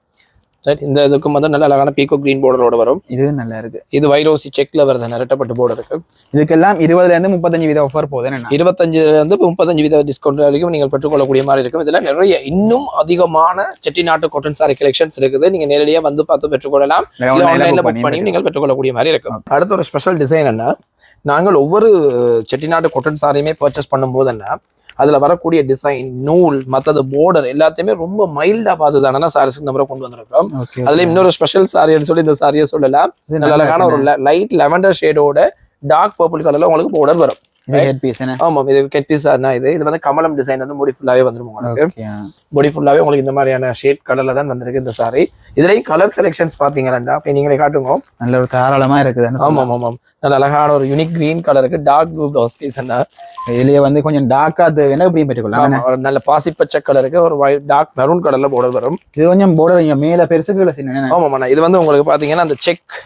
ரைட், இந்த இதுக்கும் வந்து நல்ல அழகான பீகோ கிரீன் போர்டரோட வரும்.
இது நல்லா இருக்கு.
இது வைரோசி செக்ல வருது, ரெட்டப்பட்டு போர்டருக்கு.
இதுக்கெல்லாம் 20% ஆஃபர் போகுது.
25% டிஸ்கவுண்ட் வரைக்கும் நீங்கள் பெற்றுக்கொள்ளக்கூடிய மாதிரி இருக்கும். இதுல நிறைய இன்னும் அதிகமான செட்டிநாட்டு காட்டன் சாரி கலெக்ஷன்ஸ் இருக்குது. நீங்க நேரடியாக வந்து பார்த்து பெற்றுக்கொள்ளலாம், ஆன்லைன்ல புக் பண்ணி நீங்கள் பெற்றுக்கொள்ளக்கூடிய மாதிரி இருக்கும். அடுத்த ஒரு ஸ்பெஷல் டிசைன் என்ன, நாங்கள் ஒவ்வொரு செட்டிநாட்டு காட்டன் சாரியுமே பர்ச்சேஸ் பண்ணும்போது என்ன, அதுல வரக்கூடிய டிசைன், நூல், மற்றது போர்டர் எல்லாத்தையுமே ரொம்ப மைல்டா பார்த்து தானே சாரீஸ்க்கு நம்ம கொண்டு வந்திருக்கோம். அதுல இன்னொரு ஸ்பெஷல் சாரின்னு சொல்லி இந்த சாரியை சொல்லலாம். நல்ல அழகான ஒரு லைட் லெவண்டர் ஷேடோட டார்க் பர்பிள் கலர்ல உங்களுக்கு போர்டர் வரும். ஆமா, இது கெட் பீஸ். இது வந்து கமலம் டிசைன் வந்து முடி ஃபுல்லாவே வந்துரும். உங்களுக்கு முடி ஃபுல்லாவே உங்களுக்கு இந்த மாதிரியான ஷேட் கலர்ல தான் வந்திருக்கு இந்த சாரி. இதுலயும் கலர் செலெக்ஷன்ஸ் பாத்தீங்கன்னா அப்ப நீங்களே காட்டுங்க.
நல்ல ஒரு தாராளமா இருக்குது.
ஆமா ஆமா, நல்ல அழகான ஒரு யூனிக் கிரீன் கலருக்கு டார்க் ப்ளூ ப்ளவுஸ் பீஸ்.
இதுலயே வந்து கொஞ்சம் டார்க்கா என்ன எப்படி பெற்றுக்கொள்ளலாம்.
நல்ல பாசி பச்சை கலருக்கு ஒரு டார்க் மெரூன் கலர்ல போர்டர் வரும்.
இது கொஞ்சம் போர்டர் மேல பெருசுக்கு.
ஆமாண்ணா, இது வந்து உங்களுக்கு பாத்தீங்கன்னா அந்த செக்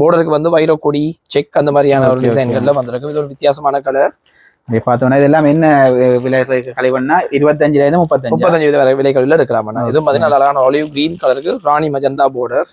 போர்டருக்கு வந்து வைர கொடி செக் அந்த மாதிரியான ஒரு டிசைன்கள்ல வந்திருக்கு. இது ஒரு வித்தியாசமான கலர்.
பார்த்தோம்னா இதெல்லாம் என்ன விலை கலைவன்னா 25
விலைகளில் எடுக்கலாமா. இது பார்த்தீங்கன்னா அழகான ஆலிவ் கிரீன் கலருக்கு ராணி மஜந்தா போர்டர்.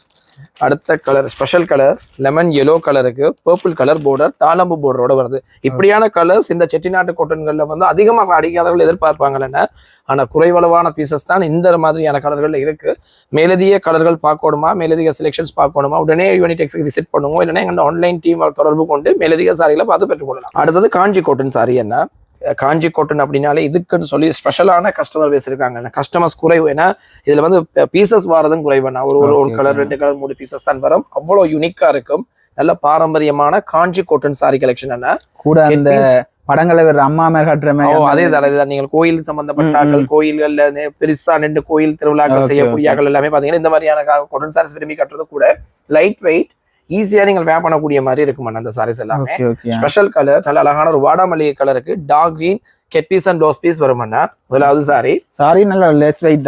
அடுத்த colour special colour lemon yellow கலருக்கு பர்பிள் கலர் போர்டர், தாளம்பு போர்டரோட வருது. இப்படியான கலர்ஸ் இந்த செட்டிநாட்டு காட்டன்கள்ல வந்து அதிகமாக அடிக்காதவர்கள் எதிர்பார்ப்பாங்கன்னு, ஆனா குறைவளவான பீசஸ் தான் இந்த மாதிரியான கலர்கள் இருக்கு. மேலதிக கலர்கள் பார்க்கணுமா, மேலதிக செலெக்ஷன்ஸ் பார்க்கணுமா, உடனே யூனிடெக்ஸ்க்கு விசிட் பண்ணுவோம், இல்லைன்னா எங்க ஆன்லைன் டீம் தொடர்பு கொண்டு மேலதிக சாரிகளை பார்த்து பெற்றுக்கொள்ளலாம். அடுத்தது காஞ்சி காட்டன் சாரி. என்ன காஞ்சி காட்டன் அப்படின்னாலே இதுக்குன்னு சொல்லி ஸ்பெஷலான கஸ்டமர் பேஸ் இருக்காங்க. கஸ்டமர்ஸ் குறைவு, ஏன்னா இதுல வந்து பீசஸ் வரதும் குறைவுனா ஒரு கலர் 2 கலர் 3 பீசஸ் தான் வரும். அவ்வளவு யூனிக்கா இருக்கும். நல்ல பாரம்பரியமான காஞ்சி காட்டன் சாரி கலெக்ஷன். என்ன கூட அந்த
படங்களை அம்மா மேல கட்டுற மாதிரி
அதேதான். நீங்கள் கோயில் சம்பந்தப்பட்டார்கள், கோயில்கள்ல பெருசா 2 கோயில் திருவிழாக்கள் செய்யக்கூடிய எல்லாமே பாத்தீங்கன்னா இந்த மாதிரியான காட்டன் சாரீஸ் விரும்பி கட்டுறது கூட லைட் வெயிட் ஈஸியா நீங்கள் வேர் பண்ணக்கூடிய மாதிரி இருக்கும் அந்த சாரீஸ் எல்லாமே. ஸ்பெஷல் கலர் நல்ல அழகான ஒரு வாடாமல்லி கலருக்கு dark green head piece and blouse piece வரும். முதலாவது சாரி நல்ல லைட் வெயிட்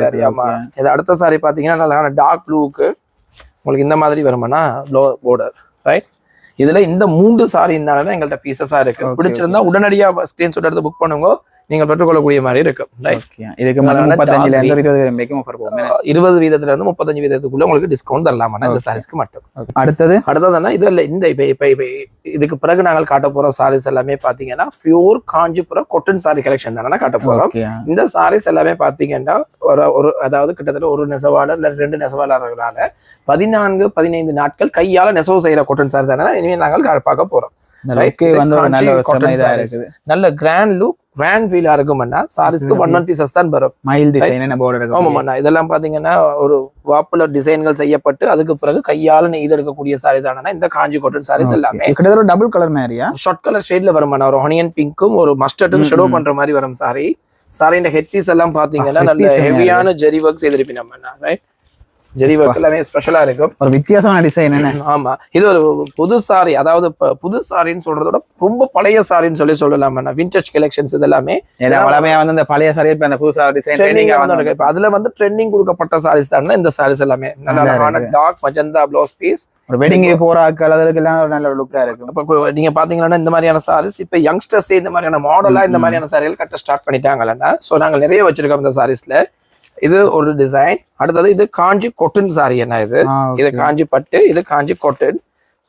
சாரி. ஆமா, இது அடுத்த சாரி பாத்தீங்கன்னா நல்ல அழகான டார்க் ப்ளூக்கு உங்களுக்கு இந்த மாதிரி வருமானா போர்டர். ரைட், இதுல இந்த 3 சாரி இருந்தாலும் எங்கள்கிட்ட பீசஸா இருக்கு. பிடிச்சிருந்தா உடனடியா ஸ்கிரீன்ஷாட் எடுத்து புக் பண்ணுங்க, நீங்கள் பெற்றுக்கொள்ளக்கூடிய மாதிரி இருக்கும்.
இதுக்கு
20% 35% உங்களுக்கு டிஸ்கவுண்ட் தரலாம் இந்த சாரீஸ்க்கு மட்டும். அடுத்ததுன்னா இதுல இந்த இதுக்கு பிறகு நாங்கள் காட்ட போற சாரீஸ் எல்லாமே பாத்தீங்கன்னா pure Kanchipuram cotton sorry collection தானே காட்ட போறோம். இந்த சாரீஸ் எல்லாமே பாத்தீங்கன்னா அதாவது கிட்டத்தட்ட ஒரு நெசவாளர் இல்ல 2 நெசவாளர்களால 14-15 நாட்கள் கையால நெசவு செய்யற காட்டன் சாரி தானே இனிமேல் நாங்கள் பார்க்க போறோம். நல்ல கிராண்ட் லுக் கிராண்ட் ஃபீலா இருக்கும்னா சாரீஸ்க்கு 1 பீசஸ் தான் வரும்.
மைல் டிசைன் போர்டர்.
ஆமாண்ணா, இதெல்லாம் பாத்தீங்கன்னா ஒரு வாப்புல டிசைன்கள் செய்யப்பட்டு அதுக்கு பிறகு கையால நெய்து எடுக்கக்கூடிய சாரி தானே இந்த காஞ்சி காட்டன் சாரீஸ் எல்லாமே.
கிட்டத்தட்ட டபுள் கலர் மாதிரியா ஷார்ட்
கலர் ஷேட்ல வருமாண்ணா. ஒரு ஆனியன் பிங்க்கும் ஒரு மஸ்டர்டும் ஷெடோ பண்ற மாதிரி வரும் சாரி. சாரியோட ஹெட் பீஸ் எல்லாம் பாத்தீங்கன்னா நல்ல ஹெவியான ஜெரி ஒர்க் செய்திருப்பீங்க நம்ம. ரைட், ஜெரி ஒர்க் எல்லாமே ஸ்பெஷலா இருக்கும்.
ஒரு வித்தியாசமான டிசைன்.
ஆமா, இது ஒரு புது சாரி. அதாவது புது சாரின்னு சொல்றதோட ரொம்ப பழைய சாரின்னு சொல்லலாம். விண்டேஜ் கலெக்ஷன்ஸ் இதெல்லாமே
வந்து இந்த பழைய சாரி அந்த புது சாரி டிசைன்
அதுல வந்து ட்ரெண்டிங் கொடுக்கப்பட்ட சாரீஸ் தானே இந்த சாரீஸ் எல்லாமே. நல்ல டார்க் மஜந்தா ப்ளவுஸ் பீஸ்,
ஒரு வெட்டிங் போற கலருக்கு எல்லாம் நல்ல லுக்கா இருக்கும்.
இப்ப நீங்க பாத்தீங்கன்னா இந்த மாதிரியான சாரீஸ் இப்ப யங்ஸ்டர்ஸ் இந்த மாதிரியான மாடலா இந்த மாதிரியான சாரிகள் கட்ட ஸ்டார்ட் பண்ணிட்டாங்கல்ல. சோ நாங்க நிறைய வச்சிருக்கோம் இந்த சாரீஸ்ல. இது ஒரு டிசைன். அடுத்தது இது காஞ்சி காட்டன் சாரி. என்ன இது காஞ்சி பட்டு, இது காஞ்சி காட்டன்.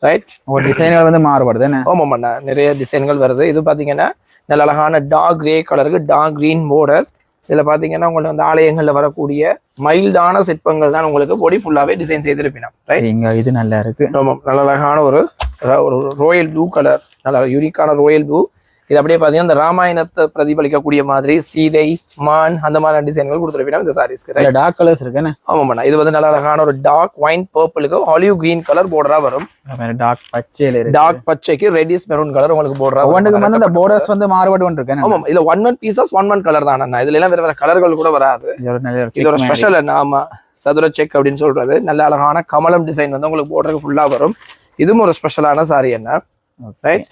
ரைட்,
ஒரு டிசைன்கள் வந்து மாறுபடுது.
ஆமாம்ண்ணா, நிறைய டிசைன்கள் வருது. இது பாத்தீங்கன்னா நல்ல அழகான டார்க் கிரே கலருக்கு டார்க் கிரீன் போர்டர். இதுல பாத்தீங்கன்னா உங்களுக்கு அந்த ஆலயங்கள்ல வரக்கூடிய மைல்டான சிற்பங்கள் தான் உங்களுக்கு பொடி ஃபுல்லாவே டிசைன் செய்திருப்பீங்க. ரைட்,
இது நல்லா இருக்கு.
ஆமாம், நல்ல அழகான ஒரு ரோயல் ப்ளூ கலர், நல்ல யூனிக்கான ரோயல் ப்ளூ. இது அப்படியே பாத்தீங்கன்னா இந்த ராமாயணத்தை பிரதிபலிக்கக்கூடிய மாதிரி சீதை, மான் அந்த மாதிரி டிசைன்கள் கொடுத்துருப்பீங்க இந்த சாரீஸ்க்கு.
டார்க் கலர்ஸ் இருக்கு.
ஆமாண்ணா, இது வந்து நல்ல அழகான ஒரு டார்க் ஒயின் பர்பிளுக்கு ஆலிவ் கிரீன் கலர் போர்டரா வரும். டார்க் பச்சைக்கு ரெடிஷ் மெரூன் கலர் உங்களுக்கு போர்டரா.
இந்த போர்டர்ஸ் வந்து மாறுபட்டு இருக்கு.
ஆமா, இதுல 1 பீசஸ் 1 கலர் தான். இதுல எல்லாம் வேற கலர்கள் கூட வராது. இது ஒரு ஸ்பெஷல். ஆமா, சதுர செக் அப்படின்னு சொல்றது. நல்ல அழகான கமலம் டிசைன் வந்து உங்களுக்கு போர்டருக்கு ஃபுல்லா வரும். இதுவும் ஒரு ஸ்பெஷலான சாரி. என்ன ரைட்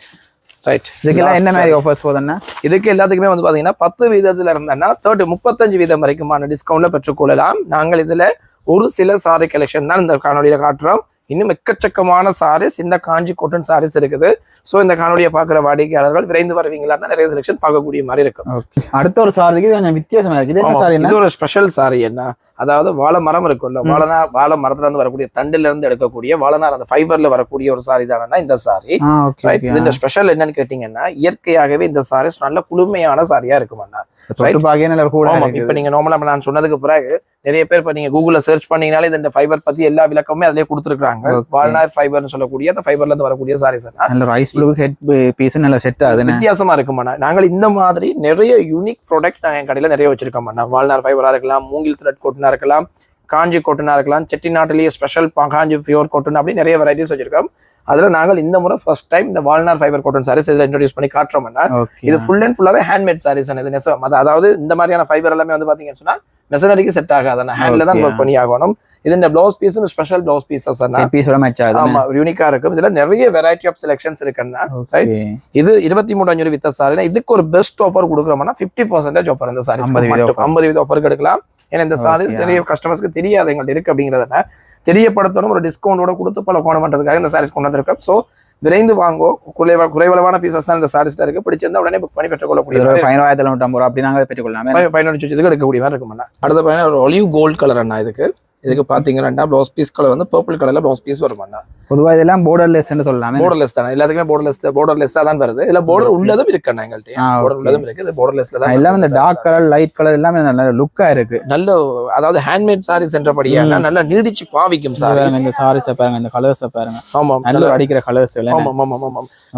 ரைட்,
இதுக்கெல்லாம் என்ன மாதிரி ஆஃபர்ஸ் போகுதுன்னா
இதுக்கு எல்லாத்துக்குமே வந்து பாத்தீங்கன்னா 10% இருந்தேன்னா 35% வரைக்குமான டிஸ்கவுண்ட்ல பெற்றுக்கொள்ளலாம். நாங்கள் இதுல ஒரு சில சாரி கலெக்ஷன் தான் இந்த காணொலியில காட்டுறோம். இன்னும் எக்கச்சக்கமான சாரீஸ் இந்த காஞ்சி காட்டன் சாரீஸ் இருக்குது. ஸோ இந்த காணொலியை பார்க்குற வாடிக்கையாளர்கள் விரைந்து வருவீங்களா நிறைய செலெக்ஷன் பார்க்கக்கூடிய மாதிரி இருக்கும்.
அடுத்த ஒரு சாரிக்கு கொஞ்சம் வித்தியாசமா இருக்கு.
இது ஒரு ஸ்பெஷல் சாரி. என்ன அதாவது வாழை மரம் இருக்குல்ல, வாழை மரத்துல இருந்து வரக்கூடிய தண்டுல இருந்து எடுக்கக்கூடிய வாழைநார் அந்த ஃபைபர்ல வரக்கூடிய ஒரு சாரி தானே இந்த சாரி. இந்த ஸ்பெஷல் என்னன்னு கேட்டீங்கன்னா இயற்கையாகவே இந்த சாரீஸ் நல்ல குளுமையான சாரியா இருக்குமாண்ணா. இப்ப நீங்க நார்மலா நான் சொன்னதுக்கு பிறகு நிறைய பேர் இப்ப நீங்க கூகுள்ல சர்ச் பண்ணீங்கனாலே இந்த ஃபைபர் பத்தி எல்லா விளக்கமே அதிலே கொடுத்துருக்காங்க. வால்நார் ஃபைபர்னு சொல்லக்கூடிய அந்த ஃபைபர்ல இருந்து வரக்கூடிய சாரீஸ் வித்தியாசமா இருக்குமாண்ணா. நாங்கள் இந்த மாதிரி நிறைய யூனிக் ப்ராடக்ட் நாங்க கடையில நிறைய வச்சிருக்கோம்ண்ணா. வால்நார் ஃபைபரா இருக்கலாம், மூங்கில் த்ரெட் கோட்டனா இருக்கலாம், காஞ்சி கோட்டனா இருக்கலாம், செட்டிநாட்டிலேயே ஸ்பெஷல் காஞ்சி பியூர் கோட்டன், அப்படி நிறைய வெரைட்டிஸ் வச்சிருக்கோம். அதுல நாங்கள் இந்த முறை ஃபர்ஸ்ட் டைம் இந்த வால்நார் ஃபைபர் காட்டன் சாரீஸ் இதுல இன்ட்ரோடியூஸ் பண்ணி காட்டுறோம்னா இது ஃபுல் அண்ட் ஃபுல்லாவே ஹேண்ட்மேட் சாரீஸ். அதாவது இந்த மாதிரியான ஃபைபர் எல்லாமே வந்து பாத்தீங்கன்னு சொன்னா மெஷினரிக்கு செட் ஆகாது, ஹேண்ட்ல தான் ஒர்க் பண்ணி ஆகணும். இது இந்த blouse piece special blouse pieces யூனிக்கா இருக்கும். இதுல நிறைய வெரைட்டி ஆஃப் செலக்ஷன்ஸ் இருக்குன்னா இது 23,500 வித்த சாரி. இதுக்கு ஒரு பெஸ்ட் ஆஃபர் கொடுக்குறோம்னா 50% ஆஃபர். இந்த சாரீஸ் 50% ஆஃபர் எடுக்கலாம். ஏன்னா இந்த சாரீஸ் நிறைய கஸ்டமர்ஸ்க்கு தெரியாது எங்கள்ட்ட இருக்கு அப்படிங்கிறத தெரியப்படுத்தணும், ஒரு டிஸ்கவுண்டோட கொடுத்து பழக்கணும்ன்றதுக்காக இந்த சாரீஸ் கொண்டு வந்திருக்கோம். ஸோ விரைந்து வாங்கோ, குறைவளவான பீசஸ் தான் இந்த சாரீஸ்ல இருக்கு. பிடிச்சிருந்தா உடனே புக் பண்ணி பெற்றுக்கொள்ளக்கூடிய
15,950 அப்படி நாங்கள் பெற்றுக்கொள்ளலாம்.
15 எடுக்கக்கூடிய மாதிரி இருக்கும்ண்ணா. அடுத்த பையன் ஒரு ஒலிவ் கோல்ட் கலர் அண்ணா. இதுக்கு பாத்தீங்கன்னா பிளவுஸ் பீஸ் கலர் வந்து பர்பிள் கலர்ல பிளவுஸ் பீஸ் வருமாண்ணா.
பொதுவாக இதெல்லாம் போர்டர்லெஸ் சொல்லலாம்.
போர்டர்லெஸ் தானே எல்லாத்துக்குமே போர்டர்லெஸ்ஸா தான் வருது. இல்ல போர்டர் உள்ளதும் இருக்குண்ணா எங்கள்கிட்ட. போர்டர் உள்ளதும் இருக்கு. இது போர்டர்லெஸ்ல தான்
எல்லாம் இந்த டார்க் கலர் லைட் கலர் எல்லாமே நல்ல லுக்கா இருக்கு.
நல்ல அதாவது ஹேண்ட்மேட் சாரீஸ் என்றபடியா நல்லா நீடிச்சு பாவிக்கும் சாரீஸ்.
இந்த சாரீஸ் பாருங்க, இந்த கலர்ஸ் பாருங்க.
ஆமா,
நல்ல அடிக்கிற கலர்ஸ்.
ஆமா.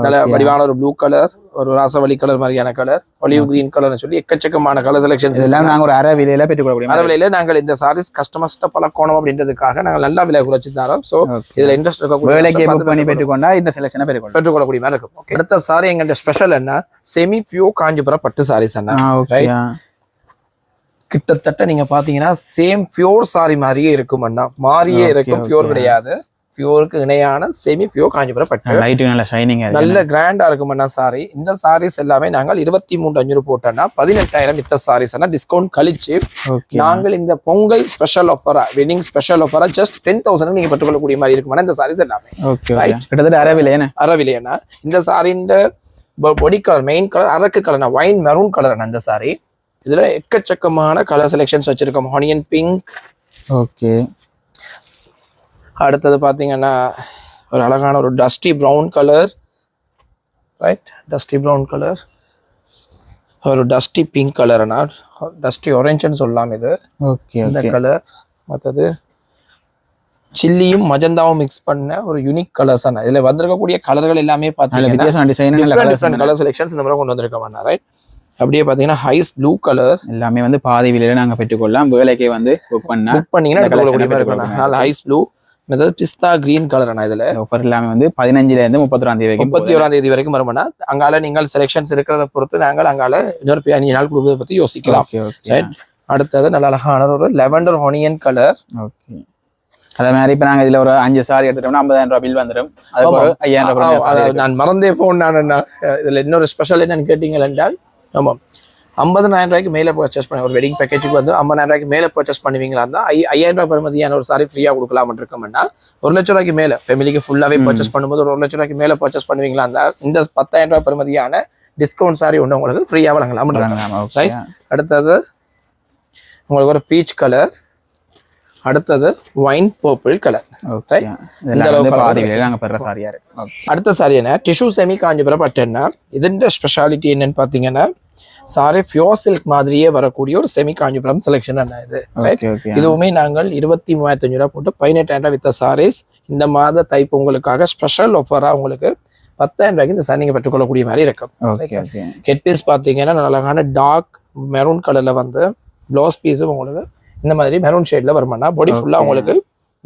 நல்ல வடிவான ஒரு ப்ளூ கலர், ஒரு ராசவழி கலர் மாதிரியான கலர், ஒலிவ் கிரீன் கலர்னு சொல்லி எக்கச்சக்கமான கலர் செலக்ஷன்ஸ்
எல்லாம் நாங்க ஒரு அரை விலையில பெற்றுக்கொள்ளக்கூடிய.
அரை விலையில நாங்கள் இந்த சாரீஸ் கஸ்டமர்ஸ்ட பழக்கணும் அப்படின்றதுக்காக நாங்கள் நல்லா விலை குறைச்சு தரோம். சோ இதுல இன்ட்ரெஸ்ட்
வேலைக்கு புக் பண்ணி பெற்றுக்கொண்டா இந்த செலக்ஷனை
பெற்றுக்கொள்ளக்கூடிய மாதிரி இருக்கும். அடுத்த சாரி எங்கள்ட்ட ஸ்பெஷல் என்ன, செமி பியூ காஞ்சிபுரம் பட்டு சாரீஸ் என்ன. கிட்டத்தட்ட நீங்க பாத்தீங்கன்னா சேம் பியூர் சாரி மாதிரியே இருக்கும் அண்ணா. மாறியே இருக்கும், பியூர் கிடையாது. பியூருக்கு இணையான செமி பியூர் காஞ்சிபுரம் பட்டு,
நல்ல ஷைனிங்கா
நல்ல கிராண்டா இருக்கும் அண்ணா சாரி. இந்த சாரீஸ் எல்லாமே நாங்கள் 23,500 போட்டோம்னா 18,000 வித்த சாரீஸ் டிஸ்கவுண்ட் கழிச்சு நாங்கள் இந்த பொங்கல் ஸ்பெஷல் ஆஃபரா, வெட்டிங் ஸ்பெஷல் ஆஃபரா ஜஸ்ட் 10,000 நீங்க பெற்றுக்கொள்ளக்கூடிய மாதிரி இருக்கும் இந்த சாரீஸ் எல்லாமே.
கிட்டத்தட்ட
அறவிலையா. இந்த சாரியின் பொடி கலர் மெயின் கலர் அரக்கு கலர் வைன் மெரூன் கலர் அந்த சாரி. இதுல எக்கச்சக்கமான கலர் செலக்ஷன்ஸ் வச்சிருக்கோம். Onion pink. அடுத்தது பாத்தீங்கன்னா ஒரு அழகான ஒரு dusty brown colour, right, dusty brown colour, ஒரு டஸ்டி பிங்க் கலர், டஸ்டி ஆரஞ்சுன்னு சொல்லலாம் இது. இந்த கலர். மற்றது சில்லியும் மஜந்தாவும் மிக்ஸ் பண்ண ஒரு யூனிக் கலர்ஸ். இதுல வந்திருக்கக்கூடிய கலர்கள் எல்லாமே பாத்தீங்கன்னா கலர் செலக்ஷன்ஸ் இந்த மாதிரி கொண்டு வந்திருக்கோம், ரைட். அப்படியே பாத்தீங்கன்னா ஹைஸ் ப்ளூ கலர்
எல்லாமே வந்து பாதி விலையில நாங்க பெற்றுக்கொள்ளலாம். வேலைக்கே வந்து புக்
பண்ணீங்கன்னா ஹைஸ் ப்ளூ, பிஸ்தா கிரீன் கலர். இதுல
ஆஃபர் எல்லாமே வந்து 15 இருந்து 31
தேதி வரைக்கும் வருமானா. அங்கால நீங்கள் செலக்ஷன்ஸ் இருக்கிறத பொறுத்து நாங்கள் அங்கால இன்னொரு 5 நாள் கொடுக்கறத பத்தி யோசிக்கலாம். அடுத்தது நல்ல அழகான ஒரு லெவண்டர் ஆனியன் கலர்.
அதே மாதிரி இப்ப நாங்க இதுல ஒரு 5 சாரி எடுத்துட்டோம்னா 50,000 ரூபாய் பில் வந்துடும். அது ஒரு 5,000
நான் மறந்தே போனேன். இதுல இன்னொரு ஸ்பெஷல் என்னன்னு கேட்டீங்க என்றால், ஆமா 50,000 ரூபாய்க்கு மேல பர்ச்சேஸ் பண்ணி ஒரு வெட்டிங் பேக்கேஜுக்கு வந்து 50,000 ரூபாய்க்கு மேல பர்ச்சேஸ் பண்ணுவீங்களா இருந்தா 5,000 ரூபாய் பெறுமதியான ஒரு சாரி ஃப்ரீயா கொடுக்கலாம் இருக்கோம்னா 1,00,000 ரூபாய்க்கு மேல ஃபேமிலிக்கு ஃபுல்லாவே பர்ச்சேஸ் பண்ணும்போது ஒரு 1,00,000 ரூபாய்க்கு மேல பர்ச்சேஸ் பண்ணுவீங்களா இருந்தா இந்த 10,000 ரூபாய் பெறுமதியான டிஸ்கவுண்ட் சாரி ஒன்று உங்களுக்கு ஃப்ரீயா வழங்கலாம். அடுத்தது உங்களுக்கு ஒரு பீச் கலர், அடுத்தது வைன் பர்பிள் கலர். அடுத்த சாரி என்ன, டிஷ்யூ செமி காஞ்சிபுரம் பட்டுன்னா இதோட ஸ்பெஷாலிட்டி என்னன்னு பாத்தீங்கன்னா சாரி பியோர் சில்க் மாதிரியே வரக்கூடிய ஒரு செமி காஞ்சிபுரம் செலக்ஷன் இது. இதுவுமே நாங்கள் 23,500 ரூபாய் போட்டு 18,000 வித்த சாரீஸ். இந்த மாத தைப்பு உங்களுக்காக ஸ்பெஷல் ஆஃபரா உங்களுக்கு 10,000 ரூபாய்க்கு இந்த சாரி நீங்க பெற்றுக்கொள்ளக்கூடிய மாதிரி இருக்கும். ஹெட் பீஸ் பாத்தீங்கன்னா அழகான டார்க் மெரூன் கலர்ல வந்து பிளவுஸ் பீஸும் உங்களுக்கு இந்த மாதிரி மெரூன் ஷேட்ல வருமானா. பாடி ஃபுல்லா உங்களுக்கு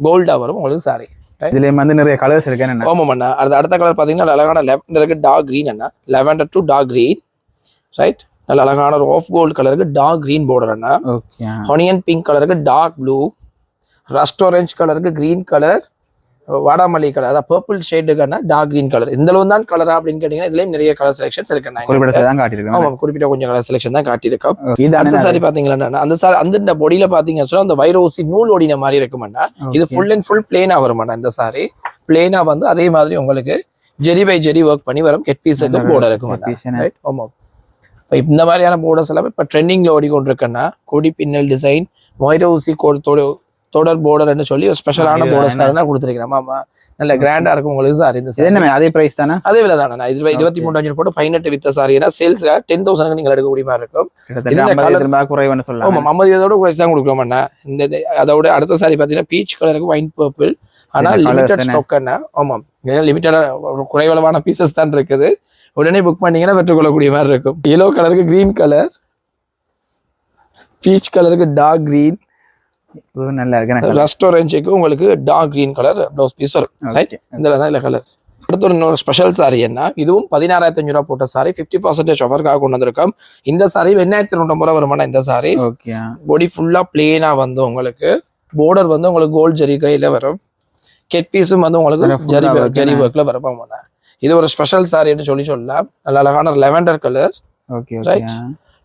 கோல்டா வரும் உங்களுக்கு சாரி.
இதுல வந்து நிறைய கலர்ஸ் இருக்கு.
ஆமாண்ணா. அடுத்த கலர் பாத்தீங்கன்னா அழகான லெவண்டருக்கு டார்க் கிரீன் அண்ணா, lavender to dark green, right. நல்ல அழகான ஒரு ஆஃப் கோல்டு கலருக்கு டார்க் கிரீன் பார்டர் அண்ணா. ஆனியன் பிங்க் கலருக்கு டார்க் ப்ளூ, ரஸ்ட் ஆரஞ்ச் கலருக்கு கிரீன் கலர், வாடாமல்லி கலர், அதாவது பர்பிள் ஷேடுக்கான டார்க் கிரீன் கலர். இந்த அளவு தான் கலரா அப்படின்னு கேட்டீங்கன்னா இதுலயும் நிறைய கலர் செலெக்ஷன்ஸ் இருக்கு. ஆமா, குறிப்பிட்ட கொஞ்சம் கலர் செலெக்ஷன் தான் காட்டியிருக்கோம். அந்த சாரி பாத்தீங்கன்னா அந்த சாரி அந்த பொடியில பாத்தீங்கன்னா சொன்னா அந்த வைரோசி நூல் ஓடின மாதிரி இருக்குமாண்டா. இது ஃபுல் அண்ட் ஃபுல் பிளேனா வருமாண்டா. இந்த சாரி பிளேனா வந்து அதே மாதிரி உங்களுக்கு ஜெரி பை ஜெரி ஒர்க் பண்ணி வரும். கெட் பீஸுக்கு போர்டர் இருக்குமாண்டா. ஆமா, இந்த மாதிரியான போர்டர்ஸ் எல்லாம் இப்ப ட்ரெண்டிங்ல ஓடிக்கொண்டிருக்குன்னா கொடி பின்னல் டிசைன் வைரோசி தொடர் போர்டர்னு சொல்லி ஒரு ஸ்பெஷலான போர்டர்ஸ் தான் கொடுத்துருக்கேன். ஆமா, நல்ல கிராண்டா இருக்கும் உங்களுக்கு சாரி. இந்த சாரி
அதே பிரைஸ் தானே?
அதே விலை தானே. 23,500 போட்டு 18 வித்த சாரினா சேல்ஸ் 10,000 நீங்க எடுக்கக்கூடிய மாதிரி இருக்கும்.
குறைவுன்னு சொல்லலாம்.
ஆமா, 50,000 குறைச்சு தான் கொடுக்குறோம். இந்த அதோட அடுத்த சாரி பாத்தீங்கன்னா பீச் கலருக்கு வைன் பர்பிள். ஆனா லிமிடெட் ஸ்டாக். ஆமா, லிமிட்டடா குறைவளவான பீசஸ் தான் இருக்குது. உடனே புக் பண்ணீங்கன்னா பெற்றுக்கொள்ளக்கூடிய மாதிரி இருக்கும். எல்லோ கலருக்கு கிரீன் கலர், பீச் கலருக்கு டார்க் கிரீன்,
நல்லா இருக்கு.
ரெஸ்டாரண்ட்க்கு உங்களுக்கு dark green colour blouse piece வரும். இதுல தான் இல்ல கலர். அடுத்த இன்னொரு ஸ்பெஷல் சாரி என்ன, இதுவும் 16,500 போட்ட சாரி 50% ஆஃபருக்காக கொண்டு வந்திருக்கோம். இந்த சாரி 8,250 வருமானா. இந்த சாரி பாடி ஃபுல்லா பிளேனா வந்து உங்களுக்கு போர்டர் வந்து உங்களுக்கு கோல்ட் ஜெரி கையில வரும். கெட் பீஸும் வந்து உங்களுக்கு ஜெரி ஒர்க்ல வரும். இது ஒரு ஸ்பெஷல் சாரின்னு சொல்லலாம். நல்ல அழகான லெவெண்டர் கலர்.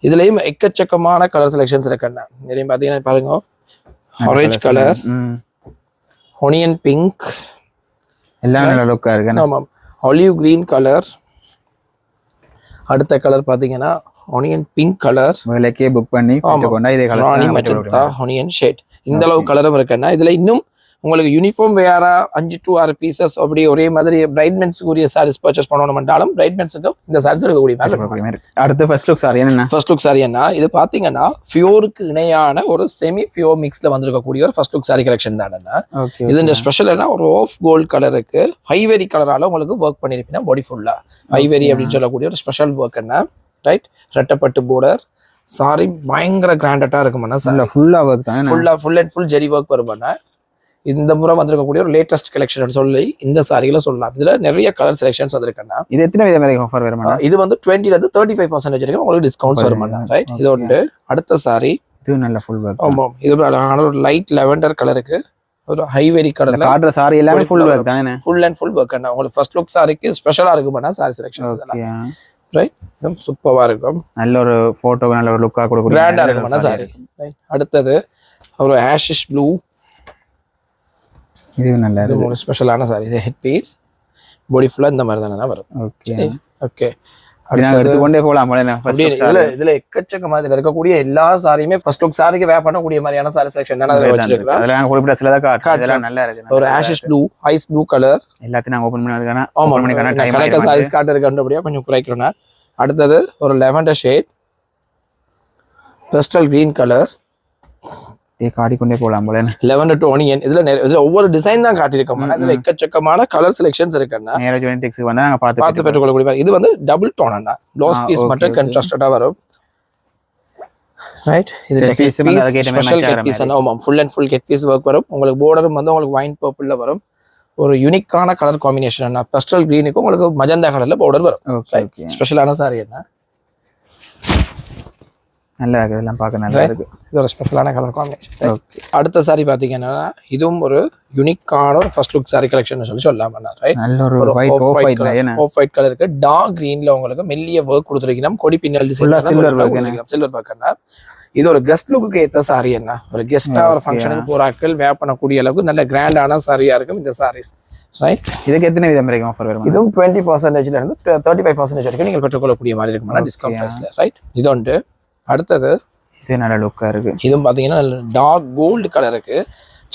இதுலயும் எக்கச்சக்கமான கலர் செலெக்ஷன்ஸ் இருக்குன்னா. இதுலயும் பாத்தீங்கன்னா பாருங்க, ஆரஞ்சு கலர், ஒனியன் பிங்க்,
எல்லாம் நல்ல லுக்கா இருக்கு.
ஆமா, ஆலிவ் கிரீன் கலர். அடுத்த கலர் பாத்தீங்கன்னா ஒனியன் பிங்க் கலர்.
விலைக்கே புக் பண்ணி இதே கலர்
ஒனியன் ஷேட். இந்த அளவு கலரும் இருக்குன்னா இதுல இன்னும் உங்களுக்கு யூனிஃபார்ம் வேற 5 to 6 பீசஸ் அப்படி ஒரே மாதிரி பிரைட்மென்ட்ஸ்க்கு உரிய சாரீஸ் பர்ச்சேஸ் பண்ணணும்னாலும் பிரைட்மென்ட்ஸுக்கு இந்த சாரீஸ் எடுக்கக்கூடிய மாதிரி.
அடுத்து ஃபர்ஸ்ட் லுக் சாரி என்ன?
ஃபர்ஸ்ட் லுக் சாரி என்ன, இது பாத்தீங்கன்னா ஃபியோருக்கு இணையான ஒரு செமி ஃபியோ மிக்ஸ்ல வந்திருக்கக்கூடிய ஒரு ஃபர்ஸ்ட் லுக் சாரி கலெக்ஷன் தானே. இது ஸ்பெஷல் என்ன, ஒரு ஆஃப் கோல்ட் கலருக்கு ஹைவெரி கலரால உங்களுக்கு ஒர்க் பண்ணிருப்பீங்கன்னா பாடி ஃபுல்லா ஹைவெரி அப்படின்னு சொல்லக்கூடிய ஒரு ஸ்பெஷல் ஒர்க் என்ன. ரைட், ரெட்டப்பட்டு போர்டர் சாரி பயங்கர கிராண்டட்டா இருக்குமாண்ணா.
ஃபுல்லா ஒர்க் தான்,
full and full zari work வருமாண்ணா. இந்த முறை வந்திருக்கக்கூடிய ஒரு லேட்டஸ்ட் கலெக்ஷன் சொல்லி இந்த சாரிகளை சொல்லலாம். இதுல நிறைய கலர் செலெக்ஷன்ஸ் வந்திருக்குன்னா.
இது எத்தனை விதம் ஆஃபர் வரும்?
இது வந்து 20 to 35% வரைக்கும் உங்களுக்கு டிஸ்கவுண்ட்ஸ் வருமாண்ணா. ரைட், இது ஒன்று. அடுத்த சாரி
இது நல்ல ஃபுல் ஒர்க்.
ஆமா, இது அழகான ஒரு லைட் லெவெண்டர் கலருக்கு ஒரு ஹைவெரி கலர்ல
காட்ற சாரி எல்லாமே ஃபுல் ஒர்க் தானே.
Full and full work. உங்களுக்கு ஃபர்ஸ்ட் லுக் சாரிக்கு ஸ்பெஷலா இருக்குமாண்ணா சாரி செலெக்ஷன்ஸ் இதெல்லாம். ரைட், இது சூப்பரா இருக்கும்.
நல்ல ஒரு போட்டோ, நல்ல ஒரு லுக்கா கொடுக்கும்,
கிராண்டா இருக்குமாண்ணா சாரி. ரைட், அடுத்தது ஒரு ஆஷிஷ் ப்ளூ.
இது நல்ல
ஒரு ஸ்பெஷலான சாரி. இது ஹெட் பீஸ், பாடி ஃபுல்லா இந்த மாதிரி தானே வரும். ஓகே ஓகே,
எடுத்துக்கொண்டே போலாம்.
இதுல எக்கச்சக்கமா இதுல இருக்கக்கூடிய எல்லா சாரியுமே ஃபர்ஸ்ட் லுக் சாரிக்கு வேர் பண்ணக்கூடிய மாதிரியான சாரி செலெக்ஷன் தானே அதுல வச்சிருக்கோம்.
அதெல்லாம் குறிப்பிட்ட சிலதா காட்டுறேன். நல்லா இருக்கு.
ஒரு ஆஷிஷ் ப்ளூ, ஐஸ் ப்ளூ கலர்
எல்லாத்தையும் நாங்க ஓபன் பண்ணதுக்கான
கணக்க சாரீஸ் காட்டுறதுக்கு கண்டுபடியா கொஞ்சம் குறைக்கிறோம். அடுத்தது ஒரு lavender shade, pastel green colour.
காட்டிக்கொண்டே போலாம் போல.
Lavender to onion. இதுல ஒவ்வொரு டிசைன் தான் காட்டியிருக்கோம். இதுல எக்கச்சக்கமான கலர் செலெக்ஷன்ஸ் இருக்குன்னா பார்த்து பெற்றுக்கொள்ளக்கூடிய. இது வந்து டபுள் டோன் அண்ணா. ப்ளவுஸ் பீஸ் மட்டும் கான்ட்ராஸ்டடா வரும். ரைட், இது ஸ்பெஷல் கெட் பீஸ் அண்ணா. ஆமா, full and full head piece work வரும். உங்களுக்கு பார்டரும் வந்து உங்களுக்கு வைன் பர்பிள்ல வரும். ஒரு யூனிக்கான கலர் காம்பினேஷன் அண்ணா. பெஸ்டல் கிரீனுக்கு உங்களுக்கு மஜந்தா கலர்ல பார்டர் வரும். ஸ்பெஷலான சாரி என்ன,
நல்லா இருக்கு. இதெல்லாம் பார்க்க நல்லா இருக்கு.
இது ஒரு ஸ்பெஷலான கலர் காம்பினேஷன். அடுத்த சாரி பாத்தீங்கன்னா இதுவும் ஒரு யூனிக்கான ஒரு ஃபர்ஸ்ட் லுக் சாரி கலெக்ஷன் சொல்லலாம்.
நல்ல ஒரு
ஆஃப் ஒயிட் கலருக்கு டார்க் கிரீன்ல உங்களுக்கு மெல்லிய ஒர்க் கொடுத்துருக்கீங்க. கொடி பின்னல் சில்வர் ஒர்க். இது ஒரு கெஸ்ட் லுக்கு ஏத்த சாரி என்ன, ஒரு கெஸ்டா ஒரு ஃபங்க்ஷனுக்கு போறாக்கள் வேர் பண்ணக்கூடிய அளவுக்கு நல்ல கிராண்டான சாரியா இருக்கும் இந்த சாரீஸ். ரைட்,
இதுக்கு எத்தனை விதம் வரைக்கும் ஆஃபர் வரும்?
இதுவும் 20% இருந்து 35% வரைக்கும் நீங்கள் பெற்றுக்கொள்ளக்கூடிய மாதிரி இருக்கும் டிஸ்கவுண்ட் பிரைஸ்ல. ரைட், இது ஒன்று. அடுத்தது
இது நல்ல லுக்கா இருக்கு.
இதுவும் பாத்தீங்கன்னா டார்க் கோல்டு கலருக்கு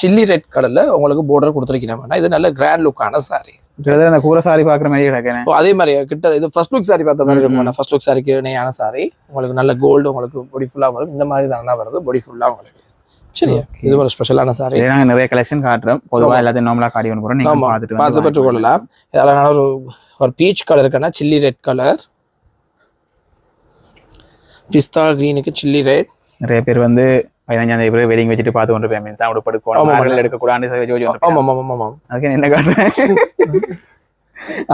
சில்லி ரெட் கலர்ல உங்களுக்கு பார்டர் கொடுத்துருக்கீங்க. இது நல்ல கிராண்ட் லுக்கான சாரி.
அந்த கூரை சாரி பாக்குற மாதிரி கிடக்கு.
அதே மாதிரி கிட்ட இது ஃபர்ஸ்ட் லுக் சாரி பார்த்த மாதிரி இருக்கும். ஃபர்ஸ்ட் லுக் சாரிக்கு இணையான சாரி. உங்களுக்கு நல்ல கோல்டு உங்களுக்கு பாடி ஃபுல்லா வரும். இந்த மாதிரி தானே வருது பாடி ஃபுல்லா உங்களுக்கு. சரியா, இது ஒரு ஸ்பெஷலான சாரி.
நாங்க நிறைய கலெக்ஷன் காட்டுறோம். பொதுவா எல்லாத்தையும் நார்மலா காட்டி கொண்டு போறோம். நீங்க பார்த்து
பெற்றுக்கொள்ளலாம். அழகான ஒரு பீச் கலருக்கான சில்லி ரெட் கலர், பிஸ்தா கிரீனுக்கு சில்லி ரெட்.
நிறைய பேர் வந்து 15ஆம் தேதி வெட்டிங் வச்சுட்டு பார்த்து கொண்டு போய் தான் படுக்கணும், எடுக்கக்கூடாது. அதுக்கு என்ன காட்டுறேன்,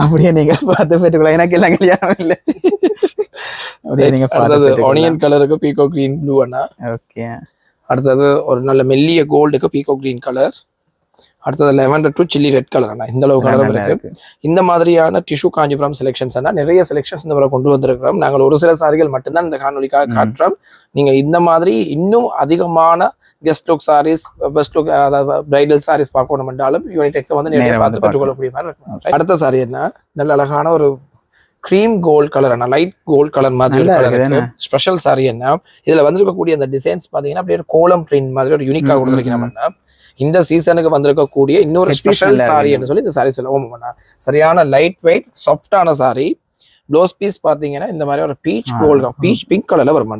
அப்படியே நீங்க பார்த்து பெற்றுக்கலாம். எனக்கு எல்லாம் கல்யாணம் இல்லை. அப்படியே நீங்க
அடுத்தது ஆனியன் கலருக்கு பீகோ கிரீன் ப்ளூ அண்ணா.
ஓகே.
அடுத்தது ஒரு நல்ல மெல்லிய கோல்டுக்கு பீகோ கிரீன் கலர். அடுத்தது lavender to chilli red colour அண்ணா, இந்த அளவு கலரும் இருக்கு. இந்த மாதிரியான டிஷ்யூ காஞ்சிபுரம் செலெக்ஷன்ஸ் அண்ணா நிறைய செலெக்ஷன்ஸ் இந்த முறை கொண்டு வந்திருக்கிறோம். நாங்கள் ஒரு சில சாரிகள் மட்டும்தான் இந்த காணொலிக்காக காட்டுறோம். நீங்க இந்த மாதிரி இன்னும் அதிகமான guest look saris, best look, அதாவது பிரைடல் சாரீஸ் பார்க்கணும் என்றாலும் யூனிடெக்ஸை வந்து நேரே பார்த்து பெற்றுக்கொள்ளக்கூடிய மாதிரி இருக்கும். அடுத்த சாரி என்ன, நல்ல அழகான ஒரு கிரீம் கோல்ட் கலர் அண்ணா, லைட் கோல்ட் கலர் மாதிரி ஸ்பெஷல் சாரி என்ன. இதுல வந்திருக்கக்கூடிய அந்த டிசைன்ஸ் பாத்தீங்கன்னா அப்படியே ஒரு கோலம் பிரிண்ட் மாதிரி ஒரு யூனிக்கா கொடுத்துருக்கீங்க. இந்த சீசனுக்கு வந்திருக்கக்கூடிய இன்னொரு ஸ்பெஷல் சாரி என்று சொல்லி இந்த சாரி சொல்லுவோம். சரியான லைட் வெயிட் சாஃப்டான சாரி. ப்ளவுஸ் பீஸ் பாத்தீங்கன்னா இந்த மாதிரி ஒரு பீச் கோல்ட், பீச் பிங்க் கலர்ல வரும்.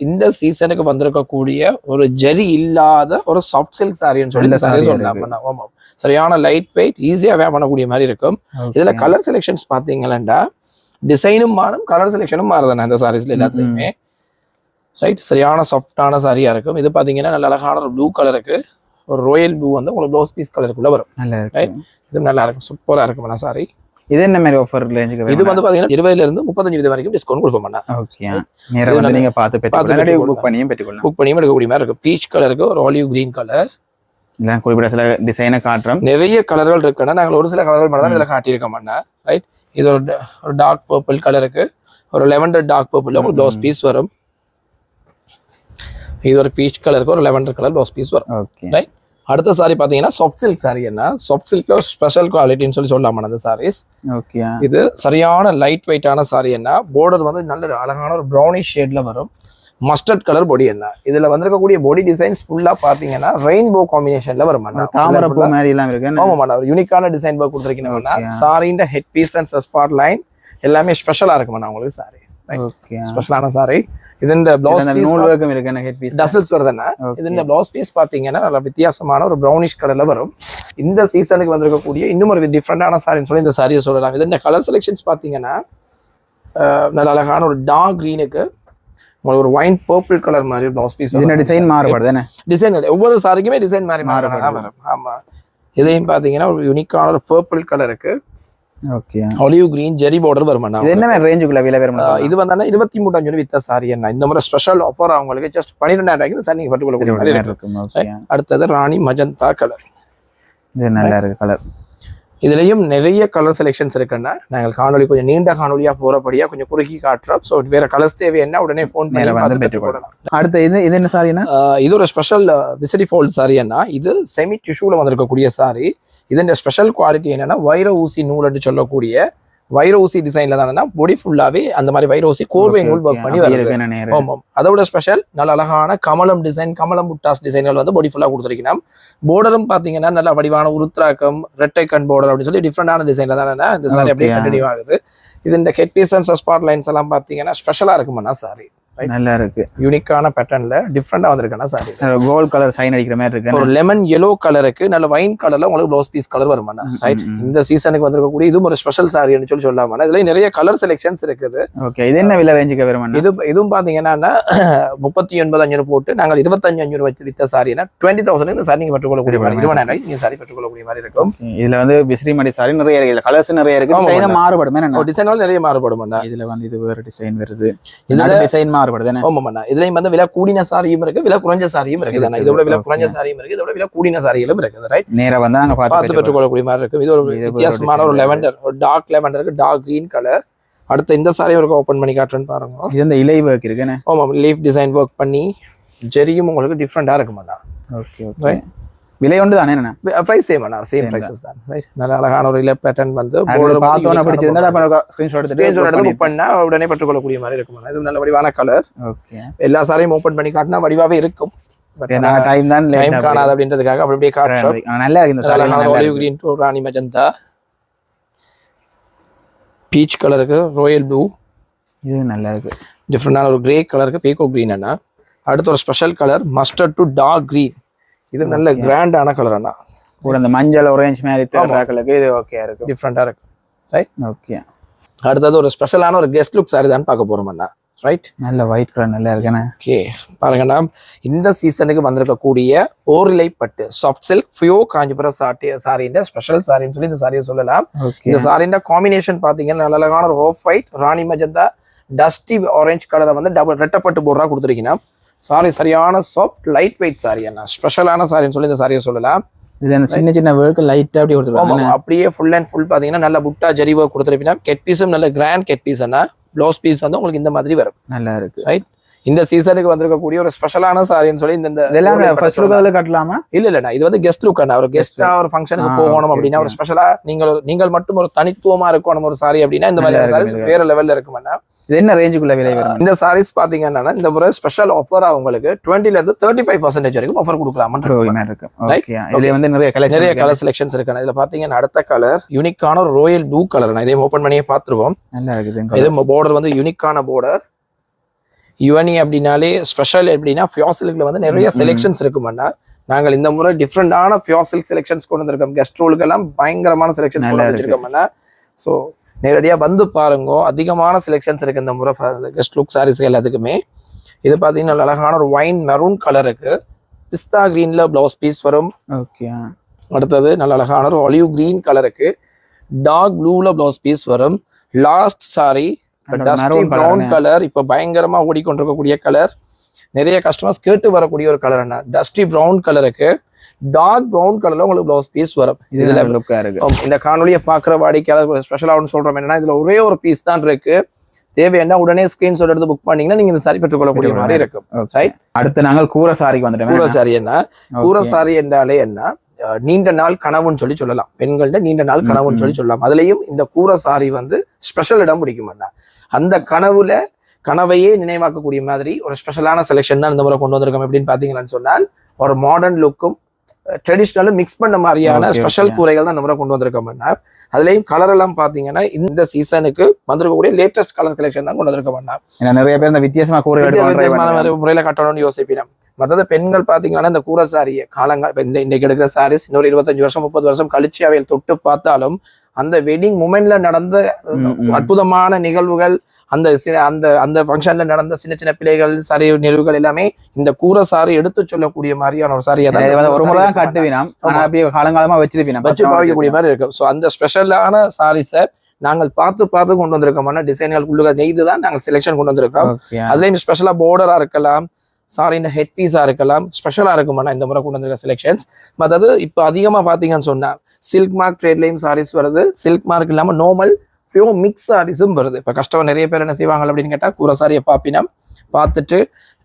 இந்த சீசனுக்கு வந்திருக்கக்கூடிய ஒரு ஜரி இல்லாத ஒரு சாஃப்ட் சில்க் சாரின்னு சொல்லி இந்த சாரி சொல்லலாம். சரியான லைட் வெயிட், ஈஸியா வேர் பண்ணக்கூடிய மாதிரி இருக்கும். இதுல கலர் செலெக்ஷன்ஸ் பாத்தீங்கன்னா டிசைனும் மாறும், கலர் செலெக்ஷனும் மாறுதானே இந்த சாரீஸ்ல எல்லாத்துலயுமே. ரைட், சரியான சாஃப்டான சாரியா இருக்கும். இது பாத்தீங்கன்னா நல்ல அழகான ஒரு ப்ளூ கலருக்கு, ஒரு ராயல் ப்ளூ வந்து உங்களுக்கு ப்ளவுஸ் பீஸ் கலருக்குள்ள வரும். ரைட், இது நல்லா இருக்கும், சூப்பரா இருக்கும் சாரி.
இது என்ன மாதிரி ஆஃபர் ரேஞ்சுக்கு?
இது வந்து பாத்தீங்கன்னா 20 இருந்து 35% வரைக்கும் டிஸ்கவுண்ட் கொடுப்போம்.
ஓகே, நேரா வந்து நீங்க பார்த்து புக் பண்ணியும்
எடுக்கக்கூடிய மாதிரி இருக்கும். பீச் கலருக்கு ஒரு ஆலிவ் கிரீன் கலர்,
இல்ல குறிப்பிட்ட சில டிசைனை காட்டுறோம்.
நிறைய கலர்கள் இருக்குன்னா நாங்கள் ஒரு சில கலர்கள் மட்டும் தான் இதுல காட்டியிருக்க மாட்டேன். ரைட், இது ஒரு டார்க் பர்பிள் கலருக்கு, ஒரு லெவண்டர் டார்க் பர்பிள் ஒரு ப்ளவுஸ் பீஸ் வரும். இது ஒரு பீச் கலருக்கு ஒரு லெவண்டர் கலர் ப்ளவுஸ் பீஸ் வரும். ரைட், அடுத்த சாரி பாத்தீங்கன்னா சாஃப்ட் சில்க் சாரி. என்ன சாஃப்ட் சில்க்ல ஸ்பெஷல் குவாலிட்டின்னு சொல்லலாம் அந்த சாரீஸ்.
ஓகே,
இது சரியான லைட் வெயிட்டான சாரி. என்ன பார்டர் வந்து நல்ல அழகான ஒரு ப்ரௌனிஷ் ஷேட்ல வரும். Mustard colour body. என்ன இதுல வந்திருக்கக்கூடிய பாடி டிசைன்ஸ் ஃபுல்லா பாத்தீங்கன்னா ரெயின்போ காம்பினேஷன்ல வரும்.
தாமரை பூ மாதிரி எல்லாம் இருக்கு.
ஆமா, ஒரு யூனிக்கான டிசைன் ஒர்க் கொடுத்திருக்கீங்கன்னா சாரியோட ஹெட் பீஸ் அண்ட் சஸ்பாட் லைன் எல்லாமே ஸ்பெஷலா இருக்குமா உங்களுக்கு சாரி.
ஓகே,
ஸ்பெஷலான சாரி. இது இந்த ப்ளவுஸ் பீஸ்
நூல் வர்க்கம் இருக்கு, ஹெட் பீஸ்
டசல்ஸ் வருதுன்னா இது இந்த ப்ளவுஸ் பீஸ் பாத்தீங்கன்னா நல்ல வித்தியாசமான ஒரு ப்ரௌனிஷ் கலர்ல வரும். இந்த சீசனுக்கு வந்திருக்கக்கூடிய இன்னும் ஒரு டிஃப்ரெண்டான சாரின்னு சொல்லி இந்த சாரியை சொல்லலாம். இது இந்த கலர் செலெக்ஷன்ஸ் பாத்தீங்கன்னா நல்ல அழகான ஒரு டார்க் கிரீனுக்கு ஒரு வைன் பர்பிள் கலர் மாதிரி ப்ளவுஸ் பீஸ்.
என்ன டிசைன் மாறுபடுது? என்ன டிசைன்?
ஒவ்வொரு சாரிக்குமே டிசைன் மாதிரி மாறுபடும். ஆமா, இதையும் பாத்தீங்கன்னா ஒரு யூனிக்கான ஒரு பர்பிள் கலருக்கு
ஓகே
ஆலிவ் கிரீன் ஜெரி பார்டர் வரும்.
இது என்ன ரேஞ்சுக்குள்ள விலை வரும்?
இது வந்து 23,500 வித்த சாரி. என்ன இந்த மாதிரி ஸ்பெஷல் ஆஃபர் அவங்களுக்கு ஜஸ்ட் 12,000 சார் நீங்க பட்டுக்கொள்ள மாதிரி இருக்கும். அடுத்தது ராணி மஜந்தா கலர்.
இது நல்லா இருக்கு கலர்.
இதுலயும் நிறைய கலர் செலெக்ஷன்ஸ் இருக்குன்னா நாங்கள் காணொலி கொஞ்சம் நீண்ட காணொலியா போறபடியா கொஞ்சம் குறுக்கி காட்டுறோம். ஸோ வேற கலர்ஸ் தேவை என்ன உடனே ஃபோன் பண்ணி பெற்றுக்கொள்ளலாம்.
அடுத்த இது என்ன சாரினா?
இது ஒரு ஸ்பெஷல் விசிடி ஃபோல்ட் சாரி. என்ன இது செமி டிஷ்யூல வந்திருக்கக்கூடிய சாரி. இதோட ஸ்பெஷல் குவாலிட்டி என்னன்னா வைர ஊசி நூல் என்று சொல்லக்கூடிய வைர ஊசி டிசைன்ல தானே பொடி ஃபுல்லாவே அந்த மாதிரி வைர ஊசி கோர்வை நூல் ஒர்க் பண்ணி வருது. ஆமாம், அதோட ஸ்பெஷல் நல்ல அழகான கமலம் டிசைன், கமலம் புட்டாஸ் டிசைன்கள் வந்து பொடி ஃபுல்லா கொடுத்துருக்கீங்க. பார்டரும் பாத்தீங்கன்னா நல்ல வடிவான உருத்ராக்கம், ரெட்டை கண் பார்டர் அப்படின்னு சொல்லி டிஃப்ரெண்டான டிசைன்ல தானே இந்த சாரி அப்படியே கண்டினியூ ஆகுது. இது இந்த head piece and spot lines எல்லாம் பாத்தீங்கன்னா ஸ்பெஷலா இருக்குமாண்ணா சாரி.
நல்லா இருக்கு,
யூனிக்கான பேட்டர்ன்ல டிஃப்ரெண்டா வந்திருக்குன்னா சாரி.
கோல்ட் கலர் ஷைன் அடிக்கிற மாதிரி இருக்கு.
ஒரு லெமன் yellow கலருக்கு நல்ல வைன் கலர்ல உங்களுக்கு ப்ளவுஸ் பீஸ் கலர் வருமாண்ணா. ரைட், இந்த சீசனுக்கு வந்திருக்கக்கூடிய இதுவும் ஒரு ஸ்பெஷல் சாரின்னு சொல்லி சொல்லலாமா. இதுல நிறைய கலர் செலெக்ஷன்ஸ் இருக்குது.
ஓகே, இது என்ன விலை ரேஞ்சுக்கு வரும்?
இதுவும் பாத்தீங்கன்னா 39,500 போட்டு நாங்கள் 25,500 வச்சு வித்த சாரினா 20,000 இந்த சாரி நீங்க பெற்றுக்கொள்ளக்கூடிய மாதிரி 20,000 நீங்க சாரி பெற்றுக்கொள்ளக்கூடிய மாதிரி இருக்கும்.
இதுல வந்து பிஸ்ரி மடி சாரி நிறைய இருக்கு, கலர்ஸ் நிறைய இருக்கு, டிசைன் மாறுபடும்.
டிசைனால நிறைய மாறுபடும்.
இதுல வந்து இது வேற டிசைன் வருது, இதுல டிசைன் மாறுபடுது.
ஆமாண்ணா, இதுலயும் வந்து விலை கூடின சாரியும் இருக்கு, விலை குறைஞ்ச சாரியும் இருக்குது. இதோட விலை குறைஞ்ச சாரியும் இருக்கு, இதோட விலை கூடின சாரிகளும் இருக்குது. ரைட்,
நேரா வந்து நாங்க பார்த்து
பெற்றுக்கொள்ளக்கூடிய மாதிரி இருக்கு. இது ஒரு வித்தியாசமான ஒரு லெவண்டர், ஒரு டார்க் லெவண்டருக்கு டார்க் கிரீன் கலர். அடுத்த இந்த சாரி ஒரு ஓபன் பண்ணி காட்டுறேன்னு பாருங்க.
இது இந்த இலை ஒர்க் இருக்குன்னு.
ஆமா, லீஃப் டிசைன் ஒர்க் பண்ணி ஜெரியும் உங்களுக்கு டிஃப்ரெண்டா இருக்குமாண்ணா.
ஓகே ஓகே, விலை ஒன்று தானே? என்ன
பிரைஸ் சேம் அண்ணா, சேம் பிரைஸஸ் தான். ரைட், நல்ல அழகான ஒரு இலை பேட்டர்ன் வந்து
பார்த்தோன்னா பிடிச்சிருந்தா அப்ப ஸ்கிரீன்ஷாட்
எடுத்து புக் பண்ணா உடனே பெற்றுக்கொள்ளக்கூடிய மாதிரி இருக்கும். இது நல்ல வடிவான கலர்.
ஓகே,
எல்லா சாரியும் ஓபன் பண்ணி காட்டினா வடிவாவே இருக்கும்.
டைம் தான்
டைம் காணாது அப்படின்றதுக்காக அப்படியே காட்டுறோம்.
நல்லா இருக்கு இந்த sorry.
Olive green to Rani magenta, beach கலருக்கு ராயல் ப்ளூ,
இது நல்லா இருக்கு.
டிஃப்ரெண்டான ஒரு கிரே கலருக்கு பீகோ கிரீன் அண்ணா. அடுத்த ஒரு special colour mustard to dark green. இது நல்ல கிராண்டான கலர் அண்ணா.
கூட அந்த மஞ்சள் ஆரஞ்சு மாதிரி தேர்றாக்களுக்கு இது ஓகே இருக்கு,
டிஃப்ரெண்டா இருக்கு. Right,
okay.
அடுத்தது ஒரு ஸ்பெஷலான ஒரு கெஸ்ட் லுக் சாரி தான் பார்க்க போறோம் அண்ணா. ரைட்,
நல்ல ஒயிட் கலர் நல்லா இருக்குண்ணா.
ஓகே, பாருங்கண்ணா, இந்த சீசனுக்கு வந்திருக்கக்கூடிய ஓரிலை பட்டு சாஃப்ட் சில்க் ஃபியோ காஞ்சிபுரம் சாரியின் ஸ்பெஷல் சாரின்னு சொல்லி இந்த சாரியை சொல்லலாம். இந்த சாரியின் காம்பினேஷன் பாத்தீங்கன்னா நல்ல அழகான ஒரு off white rani magenta dusty orange கலரை வந்து டபுள் ரெட்டப்பட்டு போடுறா கொடுத்துருக்கீங்கன்னா சாரி சரியான சாஃப்ட் லைட் வெயிட் சாரி என்ன ஸ்பெஷலான சாரின்னு சொல்லி இந்த சாரியை சொல்லலாம்.
இதுல அந்த சின்ன சின்ன ஒர்க் லைட்டா அப்படி கொடுத்துருவாங்க.
அப்படியே ஃபுல் அண்ட் ஃபுல் பாத்தீங்கன்னா நல்ல புட்டா ஜரி ஒர்க் கொடுத்துருப்பீங்க. கெட் பீஸும் நல்ல கிராண்ட் கெட் பீஸ் என்ன ப்ளவுஸ் பீஸ் வந்து உங்களுக்கு இந்த மாதிரி வரும்.
நல்லா இருக்கு.
ரைட், இந்த சீசனுக்கு வந்திருக்கக்கூடிய ஒரு ஸ்பெஷலான சாரின்னு சொல்லி
இதெல்லாம் ஃபர்ஸ்ட் லுக் அதுல கட்டலாமா?
இல்ல இது வந்து கெஸ்ட் லுக் அண்ணா. ஒரு கெஸ்டா ஒரு ஃபங்க்ஷனுக்கு போகணும் அப்படின்னா ஒரு ஸ்பெஷலா நீங்கள் மட்டும் ஒரு தனித்துவமா இருக்கணும் ஒரு சாரி அப்படின்னா இந்த மாதிரி சாரீஸ் வேற லெவல்ல இருக்கும்ண்ணா.
இது என்ன ரேஞ்சுக்குள்ள விலை வரும்?
இந்த சாரீஸ் பாத்தீங்கன்னா இந்த முறை ஸ்பெஷல் ஆஃபரா உங்களுக்கு 20% ல இருந்து 35% வரைக்கும் ஆஃபர் கொடுக்கலாம்.
இதுல வந்து நிறைய
கலர் செலக்ஷன்ஸ் இருக்கு. இதுல பாத்தீங்கன்னா அடுத்த கலர் யூனிக்கான ஒரு ராயல் ப்ளூ கலர். இதை ஓபன் பண்ணியே பாத்துருவோம்.
நல்லா இருக்குது.
இது பார்டர் வந்து யூனிக்கான பார்டர். யுவனி அப்படின்னாலே ஸ்பெஷல் எப்படின்னா ஃபியாசில்க்ல வந்து நிறைய செலெக்ஷன்ஸ் இருக்குமாண்ணா. நாங்கள் இந்த முறை டிஃப்ரெண்டான ஃபியாசில்க் செலெக்ஷன்ஸ் கொண்டு வந்திருக்கோம். கெஸ்ட் ரோலுக்கு எல்லாம் பயங்கரமான செலெக்ஷன்ஸ் கொண்டு வச்சிருக்கோம்னா. ஸோ நேரடியாக வந்து பாருங்க, அதிகமான செலெக்ஷன்ஸ் இருக்கு இந்த முறை கெஸ்ட் லுக் சாரீஸ் எல்லாத்துக்குமே. இது பார்த்தீங்கன்னா அழகான ஒரு ஒயின் மெரூன் கலருக்கு பிஸ்தா கிரீன்ல பிளவுஸ் பீஸ் வரும்.
ஓகே.
அடுத்தது நல்ல அழகான ஒரு ஒலிவ் கிரீன் கலருக்கு டார்க் ப்ளூல பிளவுஸ் பீஸ் வரும். Last sorry dusty brown colour, இப்ப பயங்கரமா ஓடிக்கொண்டிருக்கக்கூடிய கலர். நிறைய கஸ்டமர்ஸ் கேட்டு வரக்கூடிய ஒரு கலர் என்ன டஸ்டி ப்ரௌன் கலருக்கு டார்க் ப்ரௌன் கலர்ல உங்களுக்கு பிளவுஸ் பீஸ் வரும். இதுல
லுக்கா இருக்கு.
இந்த காணொலியை பாக்குற வாடிக்கையாளர் ஸ்பெஷலா ஒன்று சொல்றோம் என்னன்னா, இதுல ஒரே ஒரு பீஸ் தான் இருக்கு. தேவையான உடனே ஸ்கிரீன்ஷாட் எடுத்து புக் பண்ணீங்கன்னா நீங்க இந்த சாரி பெற்றுக்கொள்ளக்கூடிய மாதிரி இருக்கும். ரைட்,
அடுத்து நாங்கள் கூரை சாரிக்கு வந்துட்டோம்.
கூரை சாரி என்ன, கூரை சாரி என்றாலே என்ன நீண்ட நாள் கனவுன்னு சொல்லி சொல்லலாம். பெண்கள்ட்ட நீண்ட நாள் கனவுன்னு சொல்லி சொல்லலாம். அதுலயும் இந்த கூரை சாரி வந்து ஸ்பெஷல் இடம் பிடிக்குமாண்ணா. அந்த கனவையே நினைவாக்கக்கூடிய மாதிரி ஒரு ஸ்பெஷலான செலெக்ஷன் தான் இந்த முறை கொண்டு வந்திருக்கோம். எப்படின்னு பாத்தீங்கன்னு சொன்னால் ஒரு மாடர்ன் லுக்கும் ட்ரெடிஷ்னலும் மிக்ஸ் பண்ண மாதிரியான ஸ்பெஷல் கூரைகள் தான் இந்த முறை கொண்டு வந்திருக்கோம்னா. அதுலயும் கலர் எல்லாம் பாத்தீங்கன்னா இந்த சீசனுக்கு வந்திருக்கக்கூடிய லேட்டஸ்ட் கலர் கலெக்ஷன் தான் கொண்டு வந்திருக்கோம்னா.
நிறைய பேர் இந்த வித்தியாசமான
முறையில கட்டணும்னு யோசிப்பேன். மற்றது பெண்கள் பாத்தீங்கன்னா இந்த கூரை சாரிய காலங்கள் இன்னைக்கு எடுக்கிற சாரீஸ் இன்னொரு 25 வருஷம் 30 வருஷம் கழிச்சு அவையில் தொட்டு பார்த்தாலும் அந்த வெட்டிங் மூமெண்ட்ல நடந்த அற்புதமான நிகழ்வுகள், அந்த அந்த அந்த ஃபங்க்ஷன்ல நடந்த சின்ன சின்ன பிள்ளைகள் சாரி நிகழ்வுகள் எல்லாமே இந்த கூரை சாரி எடுத்து சொல்லக்கூடிய மாதிரியான ஒரு சாரியா தான்.
ஒரு முறை தான் கட்டுவினோம், காலங்காலமா வச்சிருப்பீங்க
வச்சு பாவிக்கக்கூடிய மாதிரி இருக்கும். ஸோ அந்த ஸ்பெஷலான சாரீஸை நாங்கள் பார்த்து கொண்டு வந்திருக்கோம்னா டிசைன்களுக்குள்ள நெய்துதான் நாங்கள் செலெக்ஷன் கொண்டு வந்திருக்கோம். அதுலயும் ஸ்பெஷலா பார்டரா இருக்கலாம், சாரின் ஹெட் பீஸா இருக்கலாம், ஸ்பெஷலா இருக்குமாண்ணா இந்த முறை கொண்டு வந்திருக்க செலெக்ஷன்ஸ். மற்றது இப்போ அதிகமா பாத்தீங்கன்னு சொன்னா சில்க் மார்க் ட்ரேட்லயும் சாரீஸ் வருது. சில்க் மார்க் இல்லாம நார்மல் ஃபியூ மிக்ஸ் சாரீஸும் வருது. இப்போ கஸ்டமர் நிறைய பேர் என்ன செய்வாங்க அப்படின்னு கேட்டா கூரை சாரியை பார்த்துட்டு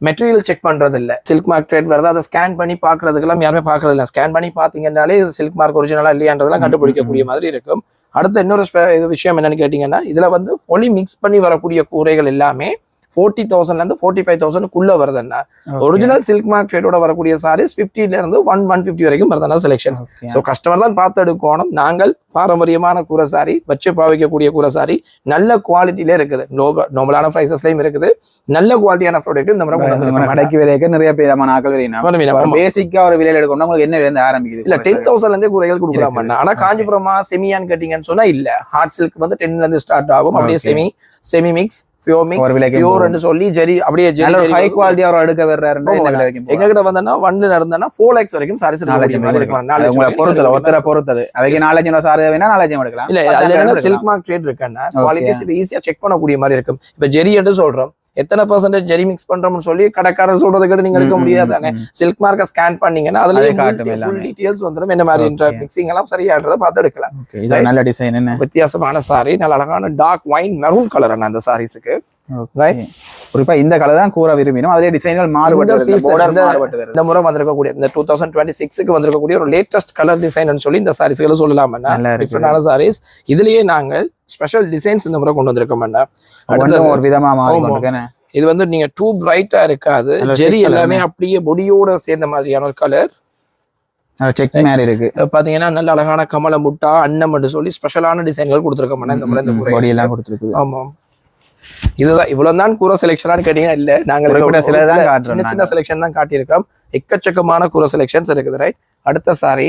மெட்டீரியல் செக் பண்றது இல்லை. சில்க் மார்க் ட்ரேட் வருது, அதை ஸ்கேன் பண்ணி பாக்குறதுக்கெல்லாம் யாருமே பாக்குறது இல்லை. ஸ்கேன் பண்ணி பாத்தீங்கன்னாலே சில்க் மார்க் ஒரிஜினலா இல்லையான்றதெல்லாம் கண்டுபிடிக்கக்கூடிய மாதிரி இருக்கும். அடுத்த இன்னொரு விஷயம் என்னன்னு கேட்டீங்கன்னா, இதுல வந்து ஒலி மிக்ஸ் பண்ணி வரக்கூடிய கூரைகள் எல்லாமே 40,000 இருந்து 45,000 வருதுன்னா. ஒரிஜினல் சில்க் மார்க் ட்ரேடோட வரக்கூடிய சாரீஸ் 50 இருந்து 150 வரைக்கும் வருதுன்னா செலெக்ஷன். ஸோ கஸ்டமர் தான் பார்த்து எடுக்கணும். நாங்கள் பாரம்பரியமான கூரை சாரி வச்சு பாவிக்கக்கூடிய கூரை சாரி நல்ல குவாலிட்டியில இருக்குது. நார்மலான பிரைசஸ்லயும் இருக்குது. நல்ல குவாலிட்டியான ப்ராடக்ட் இந்த மாதிரி
மடக்கி விலைக்கு நிறைய பேரான ஆக்கள் பேசிக்கா ஒரு விலையில எடுக்கணும். உங்களுக்கு என்ன விலை ஆரம்பிக்குது?
இல்ல 10,000 இருந்தே கூரைகள் கொடுக்கலாம். ஆனா காஞ்சிபுரமா செமியான்னு கேட்டீங்கன்னு சொன்னா இல்ல, ஹார்ட் சில்க் வந்து 10 இருந்து ஸ்டார்ட் ஆகும். அப்படியே செமி மிக்ஸ் சொல்லி ஜெரி அப்படியே ஹை குவாலிட்டி அவர் எடுக்க வர்றாரு. எங்ககிட்ட வந்தா 1 இருந்தனா 4 lakhs வரைக்கும் சாரீஸ்
பொறுத்தது. அதுக்கு 4,00,000 சாரி வேணா 4,00,000 எடுக்கலாம்.
இல்ல அதுல என்ன சில்க் மார்க் ட்ரேட் இருக்குன்னா குவாலிட்டிஸ் ஈஸியா செக் பண்ணக்கூடிய மாதிரி இருக்கும். இப்ப ஜெரி என்று சொல்றோம், எத்தனை % ஜெரி மிக்ஸ் பண்றோம்னு சொல்லி கடைக்காரர் சொல்றதை கேட்டு நீங்க எடுக்க முடியாது. சில்க் மார்க்க ஸ்கேன் பண்ணீங்கன்னா அதுல டீடைல்ஸ் வந்துடும். என்ன மாதிரி மிக்சிங் எல்லாம் சரியான்றதை பார்த்து எடுக்கலாம்.
நல்ல டிசைன், என்ன
வித்தியாசமான சாரி, நல்ல அழகான டார்க் ஒயின் மெரூன் கலர் அந்த சாரீஸுக்கு.
குறிப்பா இந்த கலர் தான் கூற விரும்பினோம். அதே டிசைன்கள் மாறுபட்டு
இந்த முறை வந்திருக்கக்கூடிய இந்த 2026க்கு வந்திருக்கக்கூடிய ஒரு லேட்டஸ்ட் கலர் டிசைன் சொல்லி இந்த சாரீஸ்களை சொல்லலாம். டிஃபரெண்டான சாரீஸ். இதுலயே நாங்கள் ஸ்பெஷல் டிசைன்ஸ் இந்த முறை கொண்டு வந்திருக்கோம்.
ஒரு விதமா மாறி
இது வந்து நீங்க டூ பிரைட்டா இருக்காது, ஜெரி எல்லாமே அப்படியே பொடியோட சேர்ந்த மாதிரியான ஒரு கலர்
செக் மாதிரி இருக்கு.
பாத்தீங்கன்னா நல்ல அழகான கமல முட்டா அன்னம் என்று சொல்லி ஸ்பெஷலான டிசைன்கள் கொடுத்துருக்கோம் இந்த முறை. இந்த
பொடி எல்லாம் கொடுத்துருக்கு.
ஆமா, இதுதான் இவ்வளவுதான் கூரை செலெக்ஷனான்னு கேட்டீங்கன்னா இல்ல, நாங்க சின்ன சின்ன செலெக்ஷன் தான் காட்டியிருக்கோம். எக்கச்சக்கமான கூரை செலெக்ஷன்ஸ் இருக்குது. ரைட், அடுத்த சாரி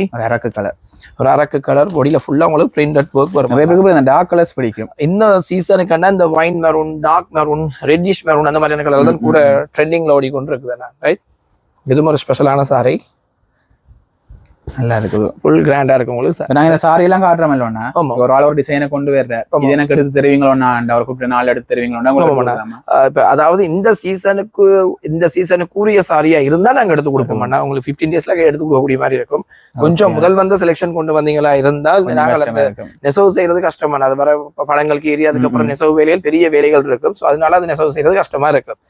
ஒரு அரக்கு கலர் பொடியில ஃபுல்லா உங்களுக்கு பிரிண்டட் ஒர்க் வரும்.
நிறைய பேருக்கு இந்த டார்க் கலர்ஸ் பிடிக்கும்.
இந்த சீசனுக்கான இந்த wine maroon, dark maroon, reddish maroon அந்த மாதிரியான கலர் தான் கூட ட்ரெண்டிங்ல ஓடிக்கொண்டு இருக்குதுண்ணா. ரைட், இதுவும் ஒரு ஸ்பெஷலான சாரி.
நல்லா இருக்குது.
ஃபுல் கிராண்டா இருக்கும் உங்களுக்கு சார்.
நாங்க இந்த சாரி எல்லாம் காட்டுறோம் இல்லைன்னா
ஆமா.
ஒரு ஆள் ஒரு டிசைனை கொண்டு வர்றாரு, இது எனக்கு எடுத்து தருவீங்களா, அவர் கூப்பிட்டு நாள் எடுத்து தருவீங்களா?
இப்ப அதாவது இந்த சீசனுக்குரிய சாரியா இருந்தா நாங்க எடுத்து கொடுப்போம். உங்களுக்கு 15 டேஸ்ல எடுத்து கொடுக்கக்கூடிய மாதிரி இருக்கும். கொஞ்சம் முதல் வந்து செலெக்ஷன் கொண்டு வந்தீங்களா இருந்தால் நாங்கள் அந்த நெசவு செய்யறது கஷ்டமான, அது வர படங்களுக்கு ஏறி அதுக்கப்புறம் நெசவு வேலைகள் பெரிய வேலைகள் இருக்கும். ஸோ அதனால அது நெசவு செய்யறது கஷ்டமா இருக்கும்.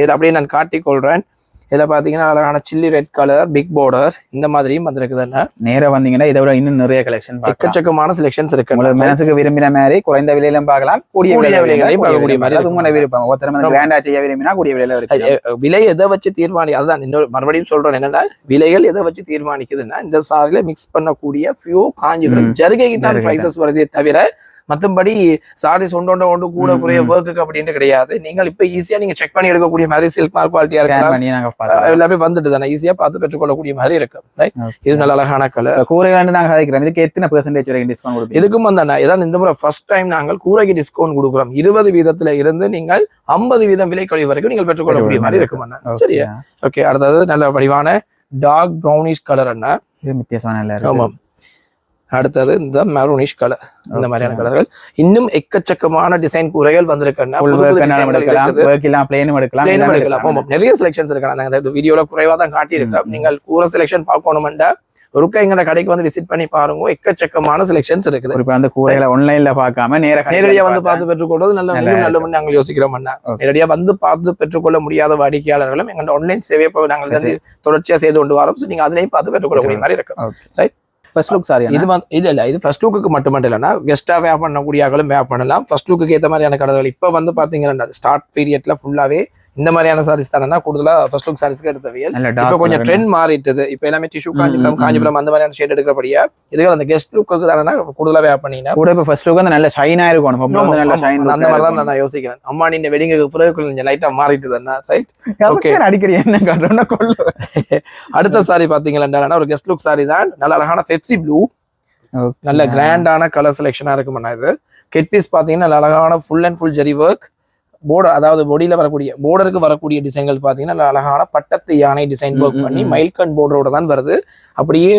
இது அப்படியே நான் காட்டிக் கொள்றேன். இதுல பாத்தீங்கன்னா அழகான chilli red colour big border இந்த மாதிரியும் வந்திருக்குதுன்னா
நேரா வந்தீங்கன்னா இதை விட இன்னும் நிறைய கலெக்ஷன்
எக்கச்சக்கமான செலெக்ஷன்ஸ் இருக்கு.
உங்களுக்கு மனசுக்கு விரும்பின மாதிரி குறைந்த விலையிலும் பார்க்கலாம், கூடிய விலைகளையும் பார்க்கக்கூடிய மாதிரி அது உங்களோட விருப்பம். ஒருத்தர் கிராண்டா செய்ய விரும்பினா கூடிய விலையில இருக்கு.
விலை எதை வச்சு தீர்மானி, அதுதான் இன்னொரு மறுபடியும் சொல்றேன் என்னன்னா, விலைகள் எதை வச்சு தீர்மானிக்குதுன்னா இந்த சாரில மிக்ஸ் பண்ணக்கூடிய ஃபியூ காஞ்சிபுரம் ஜருகைக்கு தான் பிரைசஸ் வருதே தவிர மற்றபடி சாரி ஒன்று கூட குறைய ஒர்க்கு அப்படின்னு கிடையாது. நீங்கள் இப்ப ஈஸியா நீங்க செக் பண்ணி எடுக்கக்கூடிய மாதிரி சில்க் மார்க் குவாலிட்டியா இருக்கலாம், எல்லாமே வந்துட்டு தானே ஈஸியா பார்த்து பெற்றுக்கொள்ளக்கூடிய மாதிரி இருக்கு. இது நல்ல அழகான கலர்.
கூரைகள் நாங்க சாதிக்கிறோம், இதுக்கு எத்தனை பெர்சன்டேஜ் வரைக்கும் டிஸ்கவுண்ட் கொடுப்போம்?
இதுக்கும் வந்தானே இதான் இந்த முறை ஃபர்ஸ்ட் டைம் நாங்கள் கூரைக்கு டிஸ்கவுண்ட் கொடுக்குறோம். 20% இருந்து நீங்கள் 50% விலை கழிவு வரைக்கும் நீங்கள் பெற்றுக்கொள்ளக்கூடிய மாதிரி இருக்கும். சரியா? ஓகே. அடுத்தது நல்ல வடிவான டார்க் ப்ரௌனிஷ் கலர் என்ன,
இது வித்தியாசமான. ஆமாம்.
அடுத்தது இந்த மெரூனிஷ் கலர். இந்த மாதிரியான கலர்கள் இன்னும் எக்கச்சக்கமான டிசைன் கூரைகள் வந்திருக்குன்னா நிறைய செலக்ஷன்ஸ் இருக்கு. வீடியோல குறைவா தான் காட்டியிருக்கோம். நீங்கள் கூரை செலக்ஷன் பார்க்கணும்னா ஒருக்கா எங்க கடைக்கு வந்து விசிட் பண்ணி பாருங்க, எக்கச்சக்கமான செலக்ஷன்ஸ் இருக்குது.
அந்த கூரைகளை ஆன்லைன்ல பார்க்காம
நேரடியா வந்து பார்த்து பெற்றுக்கொள்வது நல்ல நாங்கள் யோசிக்கிறோம். நேரடியா வந்து பார்த்து பெற்றுக்கொள்ள முடியாத வாடிக்கையாளர்களும் எங்க ஆன்லைன் சேவையை நாங்கள் தொடர்ச்சியா செய்து கொண்டு வரோம். நீங்க அதுலயும் பார்த்து பெற்றுக்கொள்ளக்கூடிய மாதிரி இருக்கு.
ஃபர்ஸ்ட் லுக் சாரி
இது வந்து இது ஃபர்ஸ்ட் லுக்கு மட்டும் இல்லைன்னா கெஸ்டா வேப் பண்ணக்கூடிய ஆகளும் வேப் பண்ணலாம். ஃபர்ஸ்ட் லுக்கு ஏற்ற மாதிரியான கடைகள் இப்ப வந்து பாத்தீங்கன்னா ஸ்டார்ட் பீரியட்ல ஃபுல்லாவே இந்த மாதிரியான சாரீஸ் தானே கூடுதலா ஃபர்ஸ்ட் லுக் சாரீஸ்க்கு எடுத்தவியல். இப்ப கொஞ்சம் ட்ரெண்ட் மாறிட்டுது. இப்ப எல்லாமே டிஷ்யூ காஞ்சிபுரம் அந்த மாதிரியான ஷேட் எடுக்கிறபடியா இதுக்கு அந்த கெஸ்ட் லுக்கு தானே கூடுதலா வேப் பண்ணினா கூட இப்ப ஃபர்ஸ்ட் லுக் வந்து நல்ல ஷைனா இருக்கும். நல்ல ஷைன் அந்த மாதிரி தான் நான் யோசிக்கிறேன். அம்மா நீங்க வெட்டிங்க்கு பிறகு கொஞ்சம் லைட்டா மாறிட்டுது. ரைட்? ஓகே. அடிக்கடி என்ன காட்டுறோம்னா கொள்ள. அடுத்த சாரி பாத்தீங்கன்னா ஒரு கெஸ்ட் லுக் சாரி தான். நல்ல அழகான ஃபெப்சி ப்ளூ, நல்ல கிராண்டான கலர் செலெக்ஷனா இருக்கும்னா இது. கெட் பீஸ் பாத்தீங்கன்னா நல்ல அழகான full and full zari work border, அதாவது பொடியில வரக்கூடிய போர்டருக்கு வரக்கூடிய டிசைன்கள் பாத்தீங்கன்னா அழகான பட்டத்து யானை டிசைன் ஒர்க் பண்ணி மைல்கன் போர்டரோட தான் வருது. அப்படியே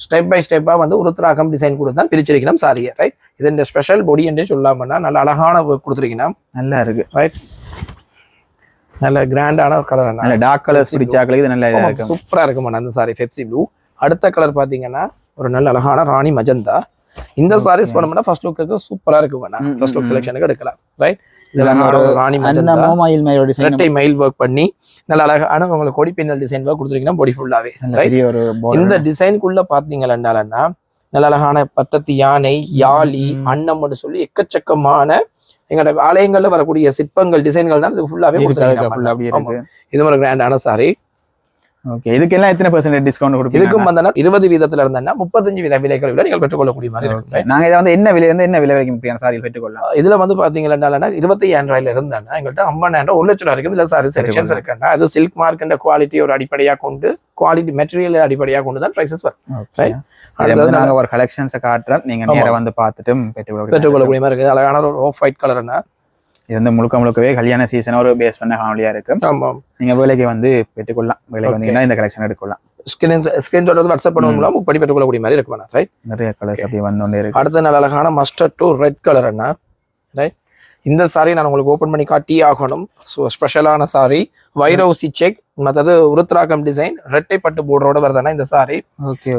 ஸ்டெப் பை ஸ்டெப்பா வந்து உருத்ராகம் டிசைன் கூட தான் பிரிச்சிருக்கணும் சாரியை. ரைட்? இது இந்த ஸ்பெஷல் பொடி என்று சொல்லாமன்னா நல்ல அழகான ஒர்க் கொடுத்துருக்கணும். நல்லா இருக்கு. ரைட்? நல்ல கிராண்டான கலர், நல்ல டார்க் கலர்ஸ் பிடிச்சாக்களுக்கு இது நல்லா இருக்கு, சூப்பரா இருக்கும் அந்த சாரி ஃபெப்சி ப்ளூ. அடுத்த கலர் பாத்தீங்கன்னா ஒரு நல்ல அழகான ராணி மஜந்தா. இந்த சாரீஸ் பண்ணோம்னா ஃபர்ஸ்ட் லுக்கு சூப்பரா இருக்கும். ஃபர்ஸ்ட் லுக் செலக்ஷனுக்கு எடுக்கலாம். ரைட்? இதெல்லாம் ராணி மஜந்தா ரெட்டை மயில் ஒர்க் பண்ணி நல்ல அழகான உங்களுக்கு கொடி பின்னல் டிசைன் ஒர்க் கொடுத்துருக்கீங்கன்னா பொடி ஃபுல்லாவே. இந்த டிசைனுக்குள்ள பாத்தீங்கன்னா நல்ல அழகான பட்டத்து யானை, யாழி, அன்னம் சொல்லி எக்கச்சக்கமான எங்களோட ஆலயங்கள்ல வரக்கூடிய சிற்பங்கள் டிசைன்கள் தான் இதுக்கு ஃபுல்லாவே கொடுத்துருக்காங்க. இது ஒரு கிராண்டான சாரி. ஓகே. இதுக்கெல்லாம் எத்தனை பெர்சன்டேஜ் டிஸ்கவுண்ட் கொடுப்பீங்க? இதுக்கும் வந்தா 20% இருந்தா 35% விலைகளை விட நீங்கள் பெற்றுக்கொள்ளக்கூடிய மாதிரி இருக்கும். நாங்க இதை வந்து என்ன விலை இருந்து என்ன விலை வரைக்கும் சாரியில் பெற்றுக்கொள்ளலாம்? இதுல வந்து பாத்தீங்கன்னா 25,000 இருந்தா எங்கள்கிட்ட 50,000 1 லட்சம் வரைக்கும் இல்ல சாரி செலக்ஷன்ஸ் இருக்குன்னா அது சில்க் மார்க் குவாலிட்டி ஒரு அடிப்படையா கொண்டு குவாலிட்டி மெட்டீரியல் அடிப்படையா கொண்டு தான் பிரைசஸ் வரும். நாங்க ஒரு கலெக்ஷன்ஸை காட்டுறோம், நீங்க நேரா வந்து பார்த்துட்டு பெற்றுக்கொள்ளக்கூடிய மாதிரி இருக்கு. அழகான ஒரு ஆஃப் ஒயிட் கலர்னா இது வந்து முழுக்கவே கல்யாண சீசன் ஒரு பேஸ் பண்ண காணொலியா இருக்கு. நீங்க வேலைக்கு வந்து பெற்றுக்கொள்ளலாம். வேலைக்கு வந்தீங்கன்னா இந்த கலெக்ஷன் எடுக்கலாம். ஸ்கிரீன்ஷாட் வந்து வாட்ஸ்அப் பண்ணுவோம் மூலம் புக் பண்ணி பெற்றுக்கொள்ளக்கூடிய மாதிரி இருக்கும். ரைட்? நிறைய கலர்ஸ் அப்படியே வந்தோண்டே இருக்கு. அடுத்த நல்ல அழகான மஸ்டர்ட் டு ரெட் கலர் என்ன. ரைட்? இந்த சாரி நான் உங்களுக்கு ஓபன் பண்ணி காட்டி ஆகணும். ஸோ ஸ்பெஷலான சாரி, வைரோசி செக், மற்றது உருத்ராகம் டிசைன், ரெட்டை பட்டு போர்டரோட வருதுன்னா இந்த சாரி.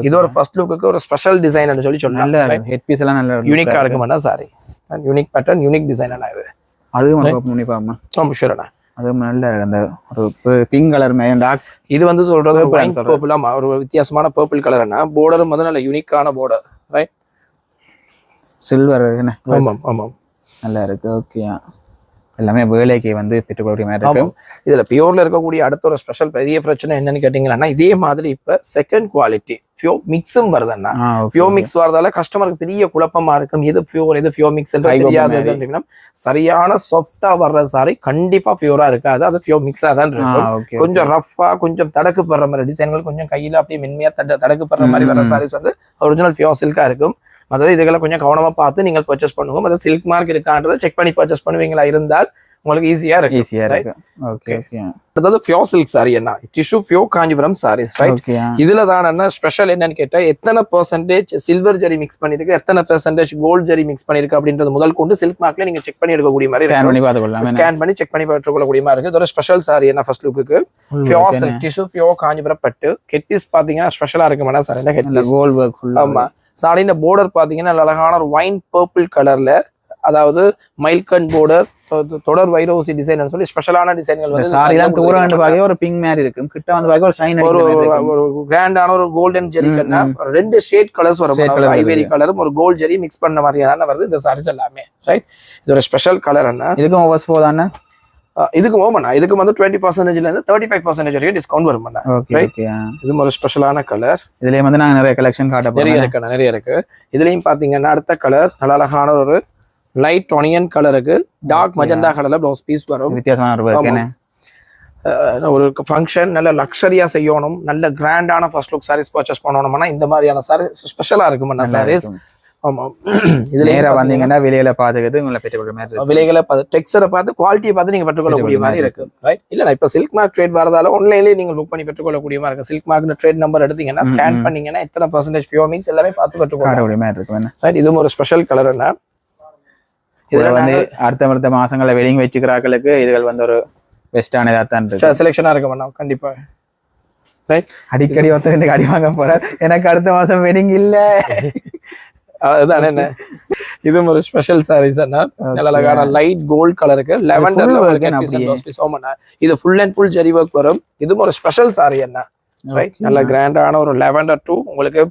இது ஒரு ஃபர்ஸ்ட் லுக்கு ஒரு ஸ்பெஷல் டிசைன் சொல்லி சொல்லலாம். ஹெட் பீஸ் எல்லாம் நல்ல யூனிக்கா இருக்குமாண்ணா sari. Unique pattern, unique design என்ன இது. அதுவும் நல்ல அந்த ஒரு பிங்க் கலர் டார்க். இது வந்து சொல்றது ஒரு வித்தியாசமான பர்பிள் கலர் என்ன. போர்டரும் வந்து நல்ல யூனிக்கான போர்டர். ரைட்? சில்வர். ஆமாம் ஆமாம், நல்லா இருக்கு. ஓகே. எல்லாமே வேலைக்கு வந்து பெற்றுக்கொள்ளக்கூடிய மாதிரி இருக்கும். இதுல பியூர்ல இருக்கக்கூடிய அடுத்த ஒரு ஸ்பெஷல் பெரிய பிரச்சனை என்னன்னு கேட்டீங்கன்னா இதே மாதிரி இப்ப செகண்ட் குவாலிட்டி ஃபியோ மிக்ஸும் வருதுன்னா ஃபியோ மிக்ஸ் வரதால கஸ்டமருக்கு பெரிய குழப்பமா இருக்கும். எது பியூர் எது ஃபியோ மிக்ஸ் தெரியாது. சரியான சாஃப்டா வர்ற சாரி கண்டிப்பா பியூரா இருக்காது, அது ஃபியோ மிக்ஸா தான் இருக்கும். கொஞ்சம் ரஃபா கொஞ்சம் தடக்கு படுற மாதிரி டிசைன்கள் கொஞ்சம் கையில அப்படியே மென்மையா தடக்கு படுற மாதிரி வர சாரீஸ் வந்து ஒரிஜினல் ஃபியோ சில்கா இருக்கும். அதாவது இதுகளை கொஞ்சம் கவனமா பார்த்து நீங்கள் பர்ச்சேஸ் பண்ணுவோம். அதாவது சில்க் மார்க் இருக்கான்றதை செக் பண்ணி பர்ச்சேஸ் பண்ணுவீங்களா இருந்தால் உங்களுக்கு ஈஸியா இருக்கு.
Okay okay.
அதாவது ஃபியோர் சில்க் சாரி என்ன tissue pure Kanchipuram saris right. இதுல தான் என்ன ஸ்பெஷல் என்னன்னு கேட்டா எத்தனை பெர்சன்டேஜ் சில்வர் ஜரி மிக்ஸ் பண்ணிருக்கு, எத்தனை பெர்சன்டேஜ் கோல்ட் ஜரி மிக்ஸ் பண்ணிருக்கு அப்படின்றது முதல் கொண்டு சில்க் மார்க்ல நீங்க செக் பண்ணி எடுக்கக்கூடிய மாதிரி ஸ்கேன் பண்ணி செக் பண்ணி பெற்றுக்கொள்ளக்கூடிய மாதிரி இருக்கு. இதோட ஸ்பெஷல் சாரி என்ன first look pure silk tissue pure Kanchipuram பட்டு. ஹெட் பீஸ் பாத்தீங்கன்னா ஸ்பெஷலா இருக்கு madam sir. Head piece
gold work full.
ஆமா. சாரியோட border பாத்தீங்கன்னா அழகான ஒரு வைன் பர்பிள் கலர்ல, அதாவது மைல்கன் border, தொடர் வைரோசி டிசைன் சொல்லி ஸ்பெஷலான டிசைன்கள் வந்து
சாரி தான் தூர வந்து பாக்க ஒரு பிங்க் மாதிரி இருக்கு, கிட்ட வந்து பாக்க ஒரு ஷைன்
ஒரு கிராண்டான ஒரு கோல்டன் ஜெரி கண்ணா ரெண்டு ஷேட் கலர்ஸ் வரும். ஐவரி கலரும் ஒரு கோல்ட் ஜெரி மிக்ஸ் பண்ண மாதிரியான வருது இந்த சாரீஸ் எல்லாமே ரைட். இது ஒரு ஸ்பெஷல் கலர் அண்ணா.
இதுக்கும் ஓவர்ஸ் போதானே?
இதுக்கு ஓமண்ணா இதுக்கு வந்து 20% இருந்து 35% வரைக்கும் டிஸ்கவுண்ட் வரும். இது ஒரு ஸ்பெஷலான கலர்.
இதுலயே வந்து நாங்க நிறைய கலெக்ஷன் காட்ட போறோம்.
நிறைய இருக்கு. இதுலயும் பாத்தீங்கன்னா அடுத்த கலர் நல்ல அழகான ஒரு லைட் ஒனியன் கலருக்கு டார்க் மஜந்தா கலர்ல ப்ளவுஸ் பீஸ் வரும்.
வித்தியாசமான
ஒரு ஃபங்க்ஷன் நல்ல லக்ஸரியா செய்யணும், நல்ல கிராண்டான ஃபர்ஸ்ட் லுக் சாரீஸ் பர்ச்சேஸ் பண்ணணும்னா இந்த மாதிரியான சாரீஸ் ஸ்பெஷலா இருக்கும்ண்ணா சாரீஸ். ஆமா. இதுல நேரா வந்தீங்கன்னா
விலையில பாத்துக்கிறது உங்களை பெற்றுக்கொள்ள மாதிரி
விலைகளை பார்த்து டெக்ஸ்டரை பார்த்து குவாலிட்டியை பார்த்து நீங்க பெற்றுக்கொள்ளக்கூடிய மாதிரி இருக்கு ரைட். இல்ல இப்ப சில்க் மார்க் ட்ரேட் வரதால ஆன்லைன்லயே நீங்க புக் பண்ணி பெற்றுக்கொள்ளக்கூடிய மாதிரி இருக்கு. சில்க் மார்க் ட்ரேட் நம்பர் எடுத்தீங்கன்னா ஸ்கேன் பண்ணீங்கன்னா எத்தனை பர்சன்டேஜ் ஃபியோ மீன்ஸ் எல்லாமே பார்த்து பெற்றுக்கொள்ளக்கூடிய மாதிரி இருக்கு ரைட். இதுவும் ஒரு ஸ்பெஷல் கலர். என்ன
இதுல வந்து அடுத்த மாசங்கள்ல வெட்டிங் வச்சுக்கிறார்களுக்கு இதுகள் வந்து ஒரு பெஸ்டான இதா தான் இருக்கு, செலெக்ஷனா
இருக்கு மேடம் கண்டிப்பா ரைட்.
அடிக்கடி ஒருத்தர் அடி வாங்க போறார், எனக்கு அடுத்த மாசம் வெட்டிங் இல்ல.
அதுதான் என்ன இதுவும் ஒரு ஸ்பெஷல் சாரீஸ் அண்ணா. நல்ல அழகான லைட் கோல்ட் கலருக்கு லெவண்டர்ல இது full and full zari work வரும். இதுவும் ஒரு ஸ்பெஷல் சாரி அண்ணா ரைட். நல்ல கிராண்டான ஒரு லெவண்டர் டூ உங்களுக்கு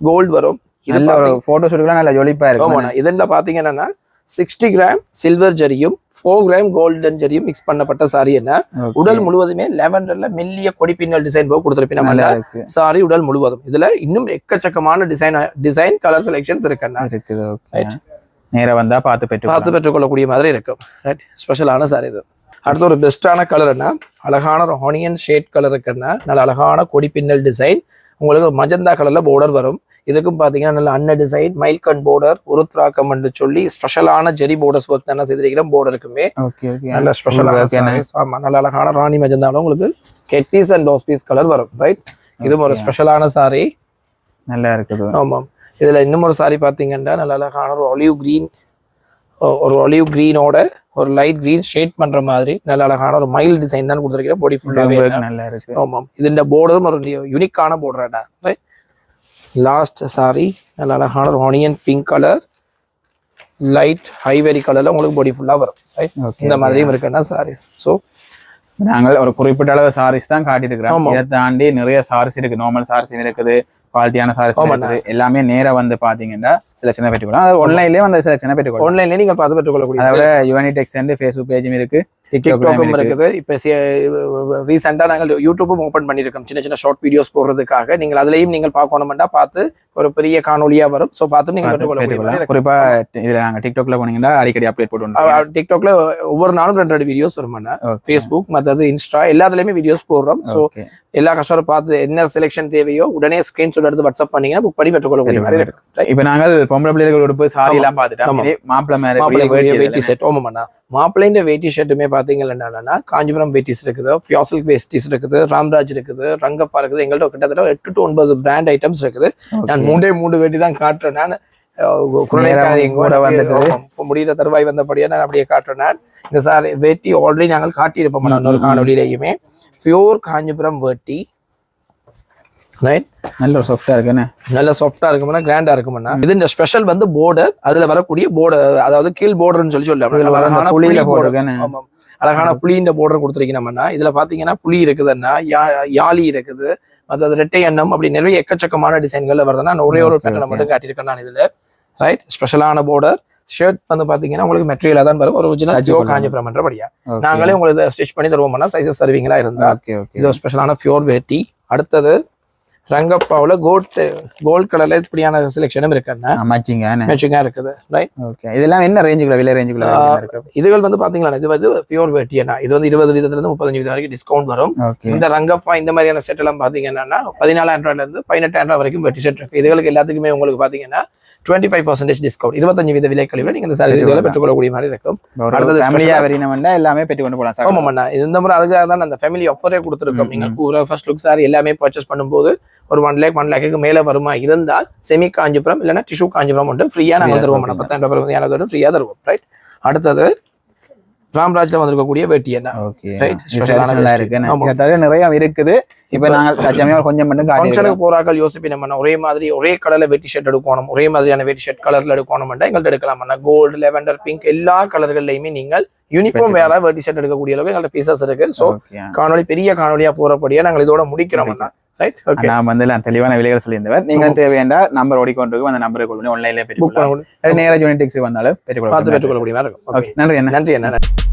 கோல்ட் வரும். இது
ஒரு போட்டோ ஷூட்லாம் நல்ல ஜொலிப்பா இருக்கும்.
இதுல பாத்தீங்கன்னா 60 கிராம் சில்வர் ஜரியும் 4 கிராம் கோல்டன் ஜரியும் மிக்ஸ் பண்ணப்பட்ட சாரி. என்ன உடல் முழுவதுமே லெவண்டர்ல மெல்லிய கொடி பின்னல் டிசைன் போக கொடுத்துருப்பீங்க சாரி உடல் முழுவதும். இதுல இன்னும் எக்கச்சக்கமான டிசைன் கலர் செலெக்ஷன்ஸ் இருக்கு.
நேரா வந்தா பார்த்து
பெற்றுக்கொள்ளக்கூடிய மாதிரி இருக்கும் ரைட். ஸ்பெஷலான சாரி இது. அடுத்த ஒரு பெஸ்டான கலர் என்ன அழகான ஒரு ஆனியன் ஷேட் கலர் இருக்குன்னா நல்ல அழகான கொடி பின்னல் டிசைன். உங்களுக்கு மஜந்தா கலர்ல border வரும். இதுக்கும் பாத்தீங்கன்னா நல்ல அன்ன டிசைன் மைல்கன் border உருத்ராக்கம் சொல்லி ஸ்பெஷலான ஜெரி போர்டர்ஸ் ஒர்க் தானே செய்திருக்கிறோம். borderக்குமே நல்ல ஸ்பெஷலான ஆமா நல்ல அழகான ராணி மஜந்தாலும் உங்களுக்கு கெட்டிஸ் அண்ட் ப்ளவுஸ் பீஸ் கலர் வரும் ரைட். இதுவும் ஒரு ஸ்பெஷலான சாரி
நல்லா இருக்குது.
ஆமாம். இதுல இன்னும் ஒரு சாரி பாத்தீங்கன்னா நல்ல அழகான ஒரு ஒலிவ் கிரீனோட ஒரு லைட் கிரீன் ஷேட் பண்ற மாதிரி நல்ல அழகான ஒரு மைல் டிசைன் தான் கொடுத்துருக்கிறேன். பாடி ஃபுல்லாவே
நல்லா இருக்கு.
ஆமாம். இதுல borderம் ஒரு யூனிக்கான border ரைட். லாஸ்ட் சாரி நல்ல அழகான ஒரு ஆனியன் பிங்க் கலர் லைட் ஹைவெரி கலர்ல உங்களுக்கு பாடி ஃபுல்லா வரும் ரைட். இந்த மாதிரியும் இருக்குன்னா சாரீஸ். ஸோ
நாங்கள் ஒரு குறிப்பிட்ட அளவு சாரீஸ் தான் காட்டிட்டு இருக்கிறோம். இதை தாண்டி நிறைய சாரீஸ் இருக்கு, நார்மல் சாரீஸ் இருக்குது, குவாலிட்டியான சாரீஸ் எல்லாமே நேரா வந்து பாத்தீங்கன்னா செலக்ஷனை பெற்றுக்கொள்ளலாம். அது ஆன்லைன்லயே வந்து செலக்ஷனை பெற்றுக்கொள்ளலாம்.
ஆன்லைன்லயே நீங்க பார்த்து பெற்றுக்கொள்ளக்கூடிய
அதோட யுவனிடெக்ஸ் அண்ட் ஃபேஸ்புக் பேஜும் இருக்கு,
டிக்டாக்கும் இருக்குது. இப்ப ரீசெண்டா நாங்கள் யூடியூப்பும் ஓபன் பண்ணிருக்கோம் சின்ன சின்ன ஷார்ட் வீடியோஸ் போடுறதுக்காக. நீங்கள் அதுலயும் நீங்கள் பார்க்கணும்னா பார்த்து ஒரு பெரிய காணொலியா வரும். சோ பார்த்து நீங்க பெற்றுக்கொள்ளலாம்.
குறிப்பா இதுல நாங்க டிக்டாக்ல போனீங்கன்னா அடிக்கடி அப்டேட் போடுவோம்.
டிக்டாக்ல ஒவ்வொரு நாளும் 2 வீடியோஸ் வரும். ஃபேஸ்புக் மற்றது இன்ஸ்டா எல்லாத்துலயுமே வீடியோஸ் போடுறோம். சோ எல்லா கஸ்டமரும் பார்த்து என்ன செலெக்ஷன் தேவையோ உடனே ஸ்கிரீன்ஷாட் எடுத்து வாட்ஸ்அப் பண்ணீங்கன்னா புக் பண்ணி பெற்றுக்கொள்ளக்கூடிய மாதிரி இருக்கு.
இப்ப நாங்கள் பொம்பளை பிள்ளைகள் உடுப்பு சாரி எல்லாம் பார்த்துட்டோம். மாப்பிள்ளை
வேட்டி செட் ஓமண்ணா மாப்பிள்ளைன்ற வேட்டி ஷர்ட்டுமே பாத்தீங்கன்னா என்னன்னா காஞ்சிபுரம் வேட்டிஸ் இருக்குது, ஃபியாசில் வேஸ்டிஸ் இருக்குது, ராம்ராஜ் இருக்குது, ரங்கப்பா இருக்குது. எங்கள்கிட்ட கிட்டத்தட்ட 8 to 9 பிராண்ட் ஐட்டம்ஸ் இருக்குது. நான் 3 வேட்டி தான் காட்டுறேன். நான் முடிகிற தருவாய் வந்தபடியா நான் அப்படியே காட்டுறேன். நான் இந்த சாரி வேட்டி ஆல்ரெடி நாங்கள் காட்டியிருப்போம் இன்னொரு காணொலியிலேயுமே. பியூர் காஞ்சிபுரம் வேட்டி ரைட்.
நல்ல சாஃப்டா இருக்குண்ணே,
நல்ல சாஃப்டா இருக்கும்னா கிராண்டா இருக்கும்னா. இது இந்த ஸ்பெஷல் வந்து border, அதுல வரக்கூடிய border அதாவது கீழ் borderன்னு சொல்லலாம். அழகான புளியின் border கொடுத்துருக்கீங்கன்னா இதுல பாத்தீங்கன்னா புளி இருக்குதுன்னா யாழி இருக்குது, மற்றது ரெட்டை எண்ணம் அப்படி நிறைய எக்கச்சக்கமான டிசைன்கள்ல வருதுன்னா ஒரே ஒரு பேட்டர்ன் மட்டும் காட்டியிருக்கேன் நான் இதுல ரைட். ஸ்பெஷலான border. ஷர்ட் வந்து பாத்தீங்கன்னா உங்களுக்கு மெட்டீரியலா தான் வரும். ஒரிஜினல் ஜோ காஞ்சிபுரம் படியா நாங்களே உங்களுக்கு ஸ்டிச் பண்ணி தருவோம்னா சைஸஸ் தருவீங்களா இருந்தா. இது ஸ்பெஷலான பியூர் வேட்டி. அடுத்தது ரங்கப்பாவில் கோல்ட் கலர்ல இப்படியான செலெக்ஷனும் இருக்குன்னா
மேட்சிங்கா
மேட்சிங்கா இருக்குது ரைட்.
ஓகே இதெல்லாம் என்ன ரேஞ்சுக்குள்ள விலை ரேஞ்சுக்குள்ள இருக்கு?
இதுகள் வந்து பாத்தீங்களா இது வந்து பியூர் வேட்டியனா இது வந்து 20% 35% வரைக்கும் டிஸ்கவுண்ட் வரும். இந்த ரங்கப்பா இந்த மாதிரியான செட் எல்லாம் பாத்தீங்கன்னா 14,000 இருந்து 18,000 வரைக்கும் வெட்டி செட் இருக்கு. இதுகளுக்கு எல்லாத்துக்குமே உங்களுக்கு பாத்தீங்கன்னா 25% டிஸ்கவுண்ட் 25% விலை கழிவுல நீங்க இந்த சாரீகளை பெற்றுக்கொள்ளக்கூடிய மாதிரி இருக்கும்.
அடுத்தது ஃபேமிலியா வரீனம்னா எல்லாமே பெற்றுக்கொண்டு போலாம் சார்.
ஆமாண்ணா இந்த முறை அதுக்காக தான் அந்த ஃபேமிலி ஆஃபரே கொடுத்துருக்கோம். நீங்க கூற ஃபர்ஸ்ட் லுக் சாரி எல்லாமே பர்ச்சேஸ் பண்ணும்போது ஒரு 1 lakhக்கு மேல வருமா இருந்தால் செமி காஞ்சிபுரம் இல்லைன்னா டிஷ்யூ காஞ்சிபுரம் மட்டும் ஃப்ரீயா நாங்கள் தருவோம். 10,000 ஃப்ரீயா தருவோம். ரைட். அடுத்தது ராம்ராஜ்ல வந்திருக்கக்கூடிய வேட்டி என்ன
நிறைய இருக்குது. இப்ப நாங்கள் கொஞ்சம்
ஃபங்க்ஷனுக்கு போறாக்கள் யோசிப்பின ஒரே மாதிரி ஒரே கலர்ல வெட்டி ஷர்ட் எடுக்கணும், ஒரே மாதிரியான வெட்டி ஷர்ட் கலர்ல எடுக்கணும் எங்கள்கிட்ட எடுக்கலாம். கோல்டு, லெவெண்டர், பிங்க் எல்லா கலர்கள்லயுமே நீங்கள் யூனிஃபார்ம் வேற வெட்டி ஷர்ட் எடுக்கக்கூடிய அளவுக்கு எங்கள்ட்ட பீசஸ் இருக்கு. சோ காணொலி பெரிய காணொலியா போறபடியா நாங்கள் இதோட முடிக்கிறோம்.
நான் வந்து தெளிவான விலைகள் சொல்லியிருந்தவர். நீங்க தேவையான நம்பர் ஓடிக்கொண்டிருக்கும் அந்த நம்பரை கொண்டு ஆன்லைன்ல பெற்றுக்கொள்ளலாம். நேரா யூனிடெக்ஸ் வந்தாலும் பெற்றுக்கொள்ளலாம்.
பெற்றுக்கொள்ள முடியுமா இருக்கும்.
நன்றி.
நன்றி.